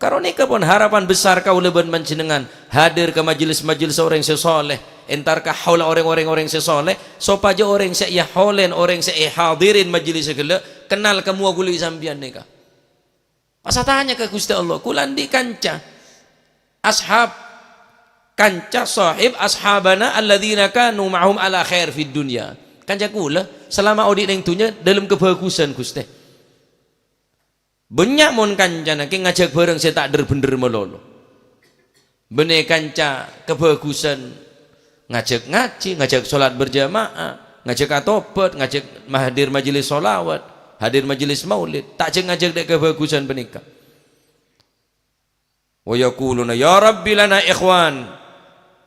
karone kabon harapan besar kau leben panjenengan hadir ke majelis-majelis orang sesoleh entar ka haula orang-orang sesoleh supaya orang se ya holen orang se hadirin majelis segala kenal kamu guli sampean nika. Masa tanya ke Gusti Allah kulan di kanca ashab kanca sahib ashabana alladzina kanu ma'hum ala khair fid dunya kanca kula selama audit ning dunya dalam kebagusan Gusti. Banyak mon kancana ki ngajak bareng saya tak bener melolo. Bene kanca kebagusan ngajak ngaji, ngajak sholat berjamaah, ngajak atobat, ngajak hadir majelis sholawat, hadir majelis maulid, tak ngajak dek kebagusan penikah. Wa yaquluna ya rabbi lana ikhwan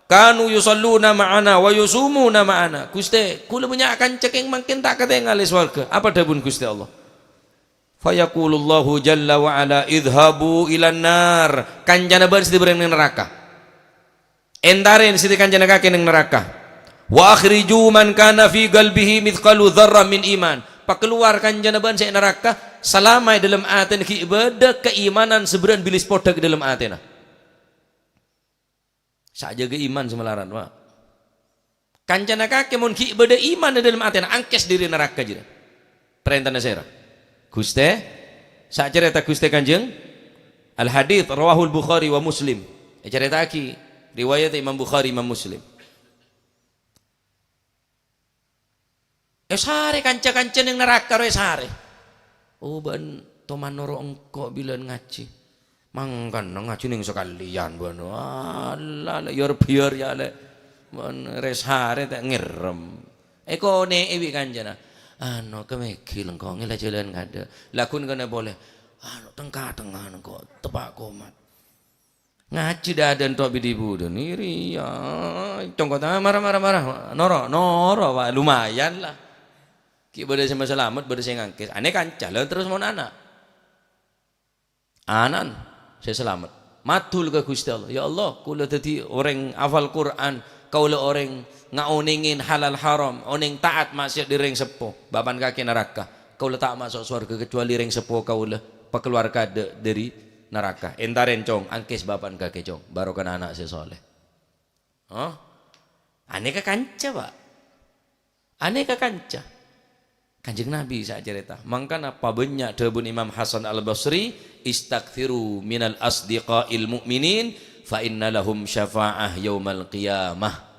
kanu yusalluna ma'ana wa yusumuna ma'ana. Gusti, kula punya kanca yang makin tak ketengal swarga. Apa dawuh Gusti Allah? Fayaqulullahu jalla wa ala idhabu ilan nar kancana bar sidi bereng neraka entaren sidi kancana kake neng neraka wa akhriju man kana fi qalbihi mithqalu dzarrah min iman pakeluar kancana ban saya neraka selama dalam aten ki ibadah keimanan seberan bilis podak dalam atena saja ke iman semelaran wa kancana kake mun ki ibadah iman dalam atena angkes diri neraka jira perintah nasera Gusti, saat cerita Gusti Kanjeng Al Hadits rawahul Bukhari wa Muslim. Cerita aki riwayat Imam Bukhari Imam Muslim. Sare kanca-kanca yang neraka sare. Oh ban toman noro engko bilan ngaji. Mangkan ngaji ning sekalian ban. Alah biar ya le. Ban resare tak ngirem. Eko ne ewi kanjana. Ano kemekil engkau ngila jalan ngada lakun kena boleh ano tengah-tengah engkau tepak komat ngaji dadan tok bidi budun iri ya congkot marah noro wah lumayan lah ki bade sama selamat bade saya ngangkis ane kancah lah terus mau anak saya selamat matul ke Gusti Allah ya Allah kula dadi orang hafal Quran Kaulah orang ngaoningin halal haram, oning taat maksiat di ring sepo, baban kaki neraka. Kaulah tak masuk surga kecuali ring sepo kaulah pekeluarga dari neraka. Entaren cong, angkis baban kaki cong, baru kan anak sesoleh. Oh, aneka kanca pak, aneka kanca. Kanjeng Nabi saya cerita. Mangkana apa banyak debun Imam Hasan Al Basri, istaghfiru minal asdiqail mu'minin fa inna lahum syafa'ah yaumal qiyamah.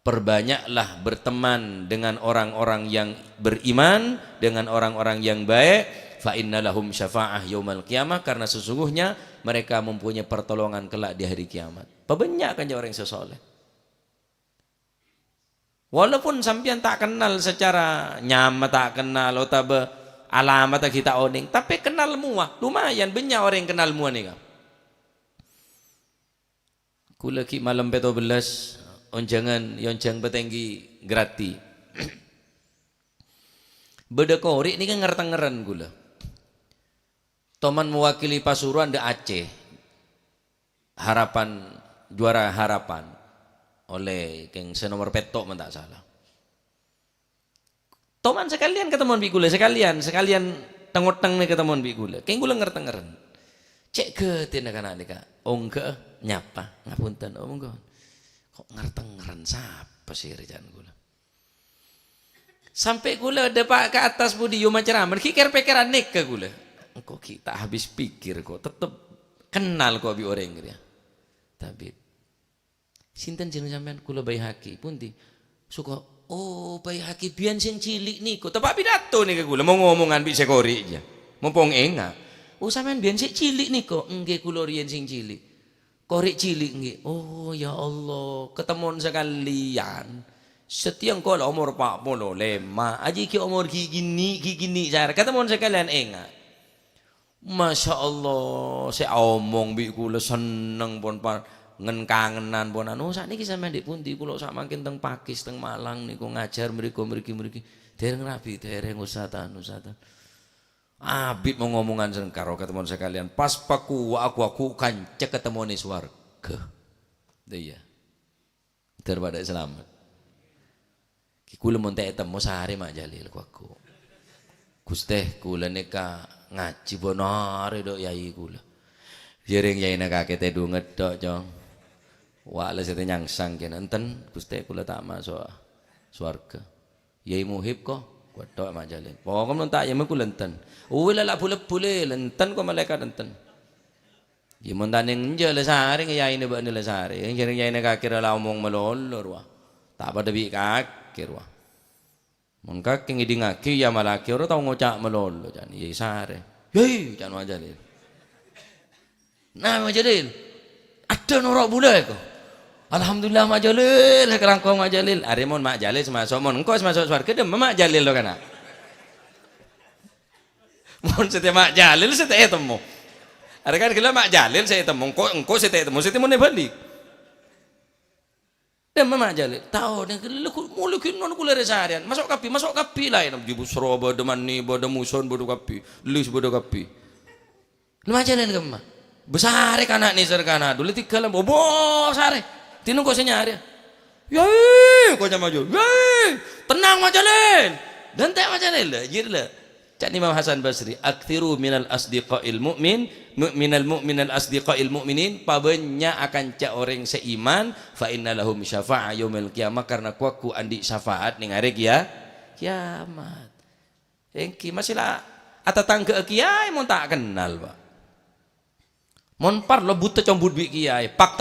Perbanyaklah berteman dengan orang-orang yang beriman, dengan orang-orang yang baik, fa inna lahum syafa'ah yaumal qiyamah, karena sesungguhnya mereka mempunyai pertolongan kelak di hari kiamat. Pebanyak kan orang sesoleh. Walaupun sampean tak kenal secara nyama, tak kenal atau alamat kita oning, tapi kenal muah, lumayan banyak orang yang kenal muah nih. Kula ki malam 17 onjangan yoncang betenggi grati. Beda kori ini kan ngerteng-ngeren gula. Toman mewakili Pasuruan de Aceh. Harapan juara harapan oleh keng senomor petok men tak salah. Toman sekalian ketemuan bi gula, sekalian tengoteng nih ketemuan bi gula. Keng gula ngerteng-ngeren. Cek ke tina kana nika. Ongke nyapa ngapunten omong kok ngerteng-ngeren sapa sih rejan gula. Sampai gula depak ke atas budi yo macam kikir-pikiran nek ke gula. Kok kita habis pikir kok tetep kenal kok bi orang dia. Tapi sinten jeneng sampean kula Baihaqi pundi suka oh Baihaqi biyen sing cilik niku tepak pidato nih kula mau ngomongan bi sekori aja mumpung enggak oh sampean biyen sik cilik niku nggih kula riyen sing cilik korek cilik nggih oh ya Allah ketemuan sekalian setiang kala umur 45 aji ki umur gini cara ketemuan sekalian enggak Masya Allah saya omong bi kula seneng pun ngen kangenan ponan oh sakniki sampean ndek pundi kula sak mangkin teng Pakis teng Malang niku ngajar mriku dereng rabi dereng usatan abib mau ngomongan sen karo ketemu sekalian pas paku aku kancek ketemu nih swarga iya daripada selamat kula mun teh temu sehari mak Jalil ku aku Guste kula nika ngaji bonare dok yai kula jering yai nek kakek tedu ngedok cong wala sete nyangsang kene enten Gusti kula tak masuk swarga. Yai Muhib kok godhok mak Jalil. Pokoke men tak yeme kula enten. Lala bule enten kok malaikat enten. Ya mun tane nje lesare yai ne bane lesare. Jering yai ne kakir la omong melolor wah. Tak pada bi kakir wah. Mun kakek ngidingake ya malaki ora tau ngocak melolo jan yai sare. Yai jan mak Jalil. Nah mak Jalil. Ada norok bule kok. Alhamdulillah Mak Jalil, kerangkong Mak Jalil. Ari mun Mak Jalil semasuk mun engko semasuk swarga dem Mak Jalil lo kana. Mun sete Mak Jalil sete temu. Ari kan kira Mak Jalil saya temu engko sete temu sete mun balik. Dem Mak Jalil. Tahu nek mulai non kula resarian. Masuk kapi lain di Busro bodo mani bodo muson bodo kapi. Lis bodo kapi. Mak Jalil kemah. Besar kana nih serkana dulu 3 lembo sare. Tino kok senyari. Yai, kok maju. Yai, tenang Mak Jalil. Dan tak Mak Jalil lah, jirlah. Cak Imam Hasan Basri, aktsiru minal asdiqail mu'min, minal asdiqail mu'minin, pabenya akan cak orang seiman, fa inna lahum syafa'a yaumil qiyamah karena kuaku andi syafaat ning hari kiamat. Engki masih lah atatang ke kiai mun tak kenal, Pak. Mon par lo buta combut bi kiai, pak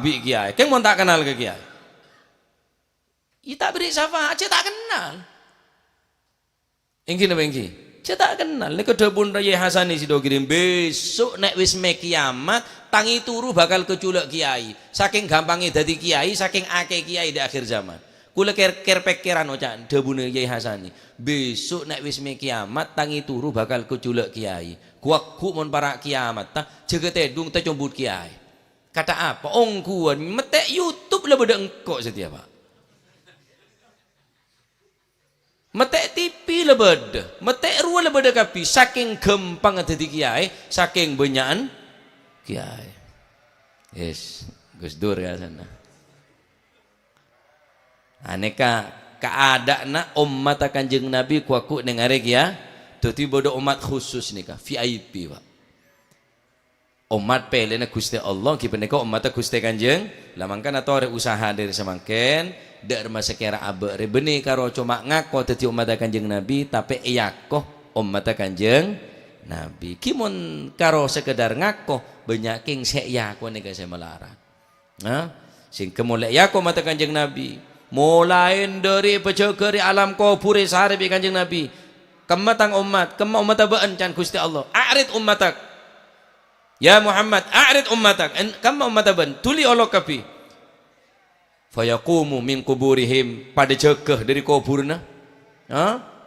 bi kiai. Keng mon tak kenal ke kiai. Ita beri syafaat, saya tak kenal. Engki napa engki? Saya tak kenal. Nek kedebun Raya Hasani sido kirim besok nek wis me kiamat tangi turu bakal keculek kiai. Saking gampangnya dadi kiai, saking akeh kiai di akhir zaman. Kula ker-pekeran ocan debune Yai Hasani. Besok nek wis me kiamat tangi turu bakal keculek kiai. Kuakku mon para kiamat ta jegete dung ta combut kiai. Kata apa? Ongkuan metek YouTube lah beda engkok setia Pak. Metek TV lah beda, metek ruang lah beda kapi. Saking gampang dadi kiai, saking benyakan kiai. Yes, Gus Dur ya sana. Aneka keadaan umat Kanjeng Nabi kuaku nengarek ya. Tuti bodo umat khusus nika VIP Pak. Umat pelena Gusti Allah kipeneka umat Gusti Kanjeng lamangkan atau ada usaha dari semangken dak masa kira abe rebeni karo cuma ngako teti umat Kanjeng Nabi tapi iyakoh umat Kanjeng Nabi kimun karo sekedar ngako banyak king saya ko nika saya melarat. Nah, sing kemulai yako umat Kanjeng Nabi mulai dari pecegeri alam kubur sehari bi Kanjeng Nabi kematang umat umat baan can Gusti Allah a'rid ummatak ya Muhammad a'rid ummatak kama umat baan tuli Allah kapi fayaqumu min kuburihim pada jegeh dari kuburna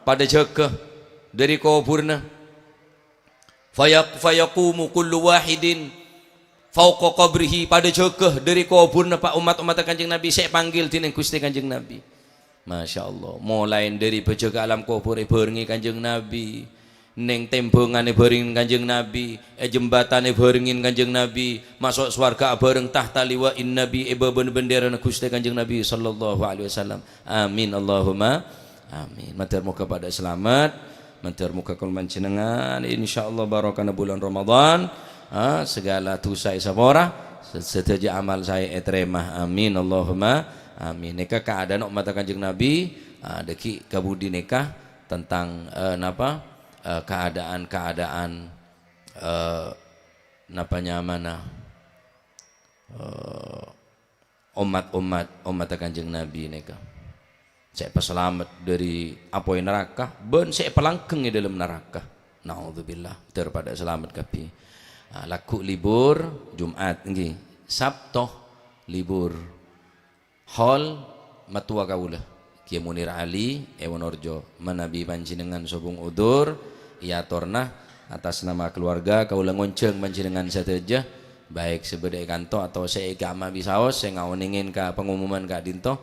pada jegeh dari kuburna fayaqumu kullu wahidin fauqa qabrihi pada jegeh dari kuburna Pak umat Kanjeng Nabi saya panggil tineng Gusti Kanjeng Nabi. Masya Allah mulai dari penjaga alam kubur berengi Kanjeng Nabi neng tembongane beringin Kanjeng Nabi jembatane beringin Kanjeng Nabi masuk swarga bareng tahta liwa'in Nabi beban bendera Gusti Kanjeng Nabi sallallahu alaihi wasallam. Amin Allahumma amin. Matur muka pada selamat, matur muka kul manjenengan insyaallah barakana bulan Ramadan. Segala dosa isapora setuju amal saya etremah. Amin Allahumma amin. Neka keadaan umat Kanjeng Nabi deki kabudi neka tentang keadaan napanya mana umat Kanjeng Nabi neka saya peselamat dari apa yang neraka ben saya pelanggeng di dalam neraka naudzubillah daripada selamat kapi. Laku libur Jumat nggih Sabtu libur hol matua kaula Kiai Munir Ali Ewonorjo manabi panjenengan sobung udur ia torna atas nama keluarga kaula ngonceng panjenengan sateja baik sebedai kanto atau seagama bisaos saya ngaoningin ka pengumuman ka dinto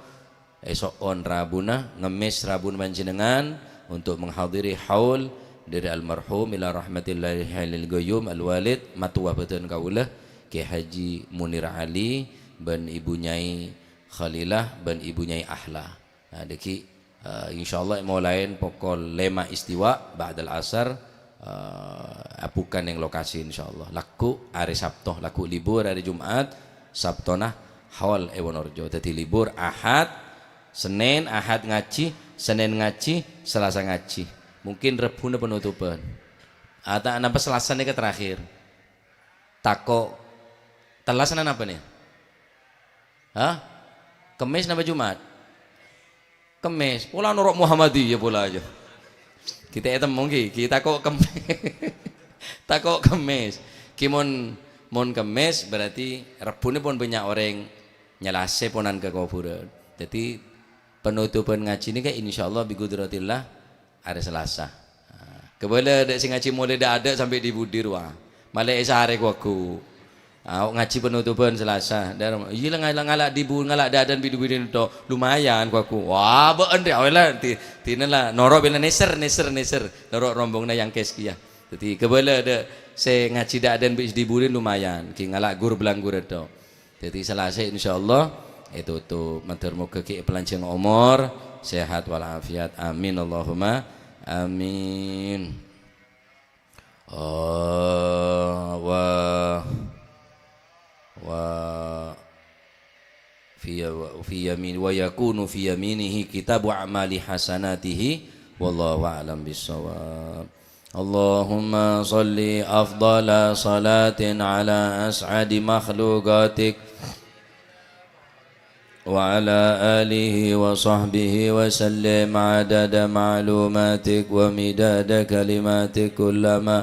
esok on rabuna ngemis rabun panjenengan untuk menghadiri haul dari almarhum ila rahmatillahi halil qayyum alwalid matua beteun kaula Kiai Haji Munir Ali ben ibu nyai Khalilah ben ibu nyai Ahla. Nah deki insyaallah mau lain pokok lema istiwa ba'dal asar apukan yang lokasi insyaallah laku hari Sabtu laku libur hari Jumat Sabtona hawal Ewonorjo dadi libur Ahad Senin Ahad ngaji Senin ngaji Selasa ngaji mungkin Rebuna penutupan atau napa Selasa nih terakhir tako telasan apa nih Kemis napa Jumat Kemis pula nuruk Muhammadiyah pula aja kita etem mungkin kita kok Kemis takok Kemis kimon mon Kemis berarti Rebuna pun banyak orang nyelase ponan ke kuburan jadi penutupan ngaji ini kan insyaallah bigudratillah hari Selasa. Kebala dek sing ngaji mulai dak ada sampai di budir wah. Malah sehari aku. Ngaji penutupan Selasa. Dan iya ngalak dibu ngalak dadan bidu-bidu itu lumayan aku. Wah, beun dia awela tina lah norok bila neser. Norok rombongna yang kes kia. Jadi kebala dek se ngaji dadan bis diburin lumayan. Ki ngalak gur belanggur itu. Jadi Selasa insyaallah itu tuh matur muga ki pelanjang umur sehat walafiat amin Allahumma amin. Fi yamin wa yakunu fi yaminihi kitabu a'mali hasanatihi wallahu a'lam bissawab. Allahumma salli afdala salatin ala as'adi makhluqatik وعلى آله وصحبه وسلم عدد معلوماتك ومداد كلماتك كلما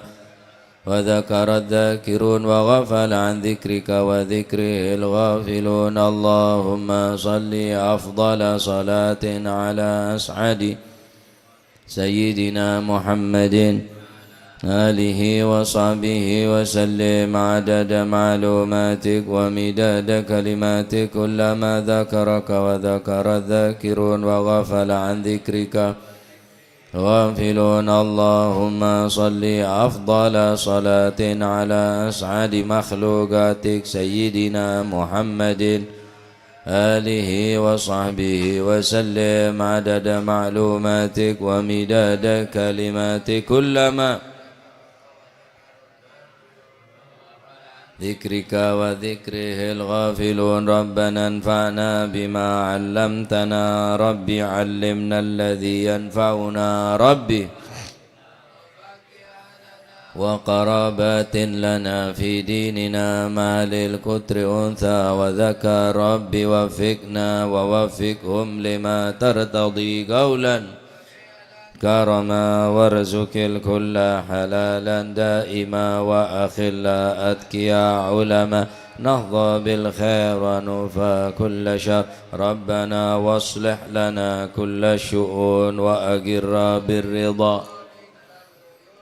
وذكر الذاكرون وغفل عن ذكرك وذكره الغافلون اللهم صل أفضل صلاة على أسعد سيدنا محمد آله وصحبه وسلم عدد معلوماتك ومداد كلماتك كلما ذكرك وذكر الذاكرون وغفل عن ذكرك غافلون اللهم صل أفضل صلاة على أسعد مخلوقاتك سيدنا محمد آله وصحبه وسلم عدد معلوماتك ومداد كلماتك كلما ذكرك وذكره الغافلون ربنا انفعنا بما علمتنا ربي علمنا الذي ينفعنا ربي وقرابات لنا في ديننا ما للكتر أنثى وذكر ربي وفقنا ووفقهم لما ترتضي قولا كرما وارزق الكل حلالا دائما وأخلا أتقيا علما نهضى بالخير ونوفى كل شر ربنا واصلح لنا كل الشؤون وأقر بالرضا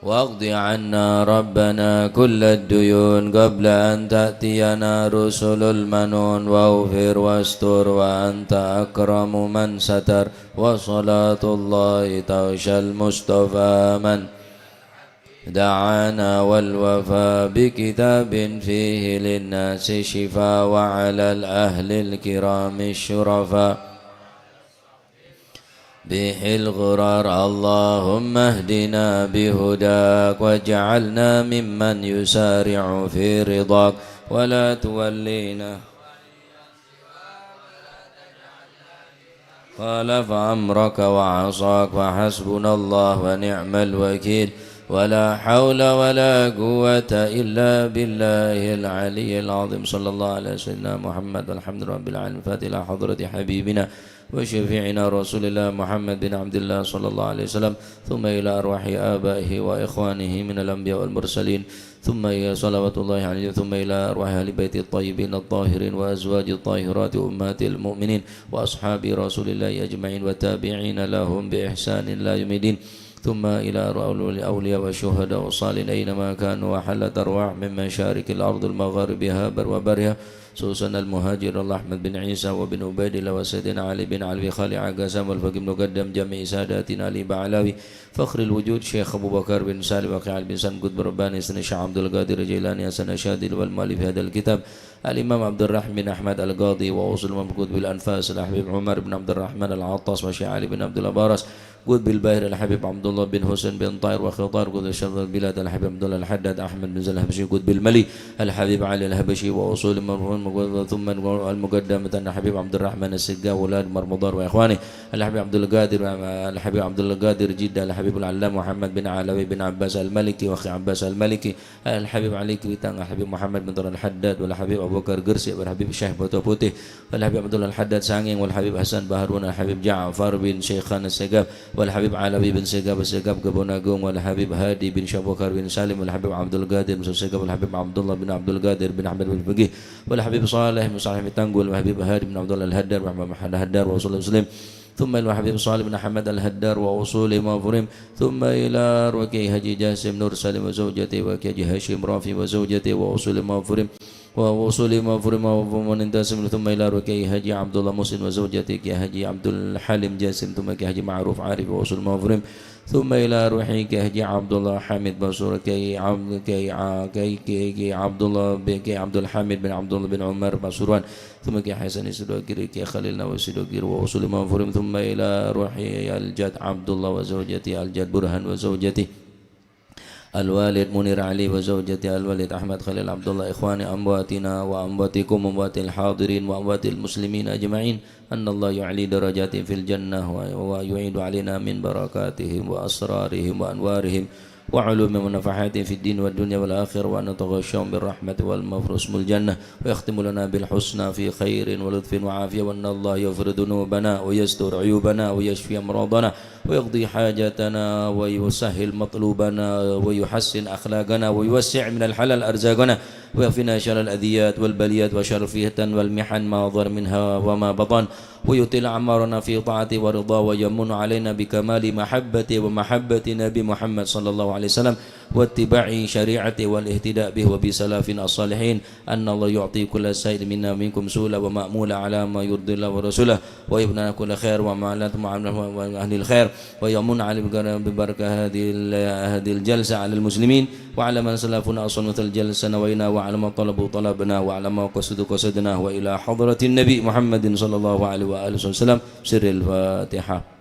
واقض عنا ربنا كل الديون قبل أن تأتينا رسل المنون واغفر واستر وأنت أكرم من ستر وصلاة الله تغشى المصطفى من دعانا والوفاء بكتاب فيه للناس شفاء وعلى الأهل الكرام الشرفاء به الغرار اللهم اهدنا بهداك واجعلنا ممن يسارع في رضاك ولا تولينا خالف أمرك وعصاك فحسبنا الله ونعم الوكيل ولا حول ولا قوة إلا بالله العلي العظيم صلى الله على سيدنا محمد والحمد لله رب العالمين فاتح إلى حضرة حبيبنا وشفيعنا رسول الله محمد بن عبد الله صلى الله عليه وسلم ثم إلى أرواح آبائه وإخوانه من الأنبياء والمرسلين ثم إلى صلوات الله عليه ثم إلى أرواح أهل بيت الطيبين الطاهرين وأزواج الطاهرات أمهات المؤمنين وأصحاب رسول الله أجمعين وتابعين لهم بإحسان لا يوم الدين ثم إلى الأولياء والشهداء والصالحين أينما كانوا وحلت أرواح من مشارق الأرض المغاربها بر وبرها سوسن المهاجر الله أحمد بن عيسى وبن عبيد الله وسيدنا علي بن علي خالي عقاسم والفقيه بن قدم جميع ساداتنا علي بعلاوي فخر الوجود شيخ أبو بكر بن سالم وقيع بن سن قطب رباني سن الشيخ عبد القادر الجيلاني حسن شادل والمؤلف هذا الكتاب الإمام عبد الرحمن بن أحمد القاضي وأوصل المملوك بالأنفاس الحبيب عمر بن عبد الرحمن العطاس وشيخ علي بن عبد البارس قد بالباهر الحبيب عبد الله بن حسين بن طاهر وخطار قد الشرف البلاد الحبيب عبد الله الحداد أحمد بن زل الحبشي قد بالملي الحبيب علي الحبشي وأصول المرهون ثم المقدمة الحبيب عبد الرحمن السقا ولاد مرمضار وإخوانه الحبيب عبد القادر الحبيب عبد القادر جدة الحبيب العلام محمد بن علوي بن عباس الملكي وأخي عباس الملكي الحبيب علي كويتان الحبيب محمد بن طر الحداد والحبيب أبو بكر قرسي والحبيب الشيخ بوتو بوتي والحبيب عبد الله الحداد سانغين والحبيب حسن بهرون الحبيب جعفر بن شيخان السقاف والحبيب علوي بن سقاف السقاف قبوناقوم والحبيب هادي بن شابوكر بن سالم والحبيب عبد القادر بن سقاف والحبيب عبد الله بن عبد القادر بن أحمد بن الفقيه والحبيب صالح بن صالح بن تنقل والحبيب هادي بن عبد الله الهدار ومحمد الهدار وصول المسلم ثم إلى الحبيب صالح بن أحمد الهدار وأصول مغفورهم ثم إلى ركي هجي جاسم نور سالم وزوجته وكي هاشم رافي وزوجته وأصول مغفورهم ووصول مغفورهم ومن انتسم ثم إلى ركي هجي عبد الله مسلم وزوجته كي هجي عبد الحليم جاسم ثم كي هجي معروف عارف وأصول مغفورهم ثم إلى روحي كهجي عبد الله حامد بصورة كي عبد الله كي عبد الحميد بن عبد الله بن عمر بصوران ثم كي حسن سدوكير كي خليل نوى سدوكير ووصول مغفورهم ثم إلى روحي الجد عبد الله وزوجتي الجد برهان وزوجتي الوالد منير علي وزوجتي الوالد أحمد خليل عبد الله إخواني أمواتنا وأمواتكم أموات الحاضرين وأموات المسلمين أجمعين أن الله يعلي درجاتهم في الجنة ويعيد علينا من بركاتهم وأسرارهم وأنوارهم وعلوم ونفحات في الدين والدنيا والآخرة وأن نتغشاهم بالرحمة والمغفرة اسم الجنة ويختم لنا بالحسنى في خير ولطف وعافية وأن الله يغفر ذنوبنا ويستر عيوبنا ويشفي أمراضنا ويقضي حاجاتنا ويسهل مطلوبنا ويحسن أخلاقنا ويوسع من الحلال أرزاقنا ويغفنا شر الأذيات والبليات وشر الفتن والمحن ما ظهر منها وما بطن ويطيل أعمارنا في طاعته ورضاه ويمن علينا بكمال محبته ومحبة نبي محمد صلى الله عليه وسلم واتباع شريعته والاهتداء به وبسلفنا الصالحين أن الله يعطي كل سيد منا منكم سولا ومأمولا على ما يرضي الله ورسوله ويبنى كل خير ومعلات أهل الخير ويمن على ببركة هذه الجلسة على المسلمين وعلى من سلفنا أصلا الجلسة نوينا وعلى ما طلبوا طلبنا وعلى ما قصدوا قصدنا وإلى حضرة النبي محمد صلى الله عليه وآله وسلم سر الفاتحة.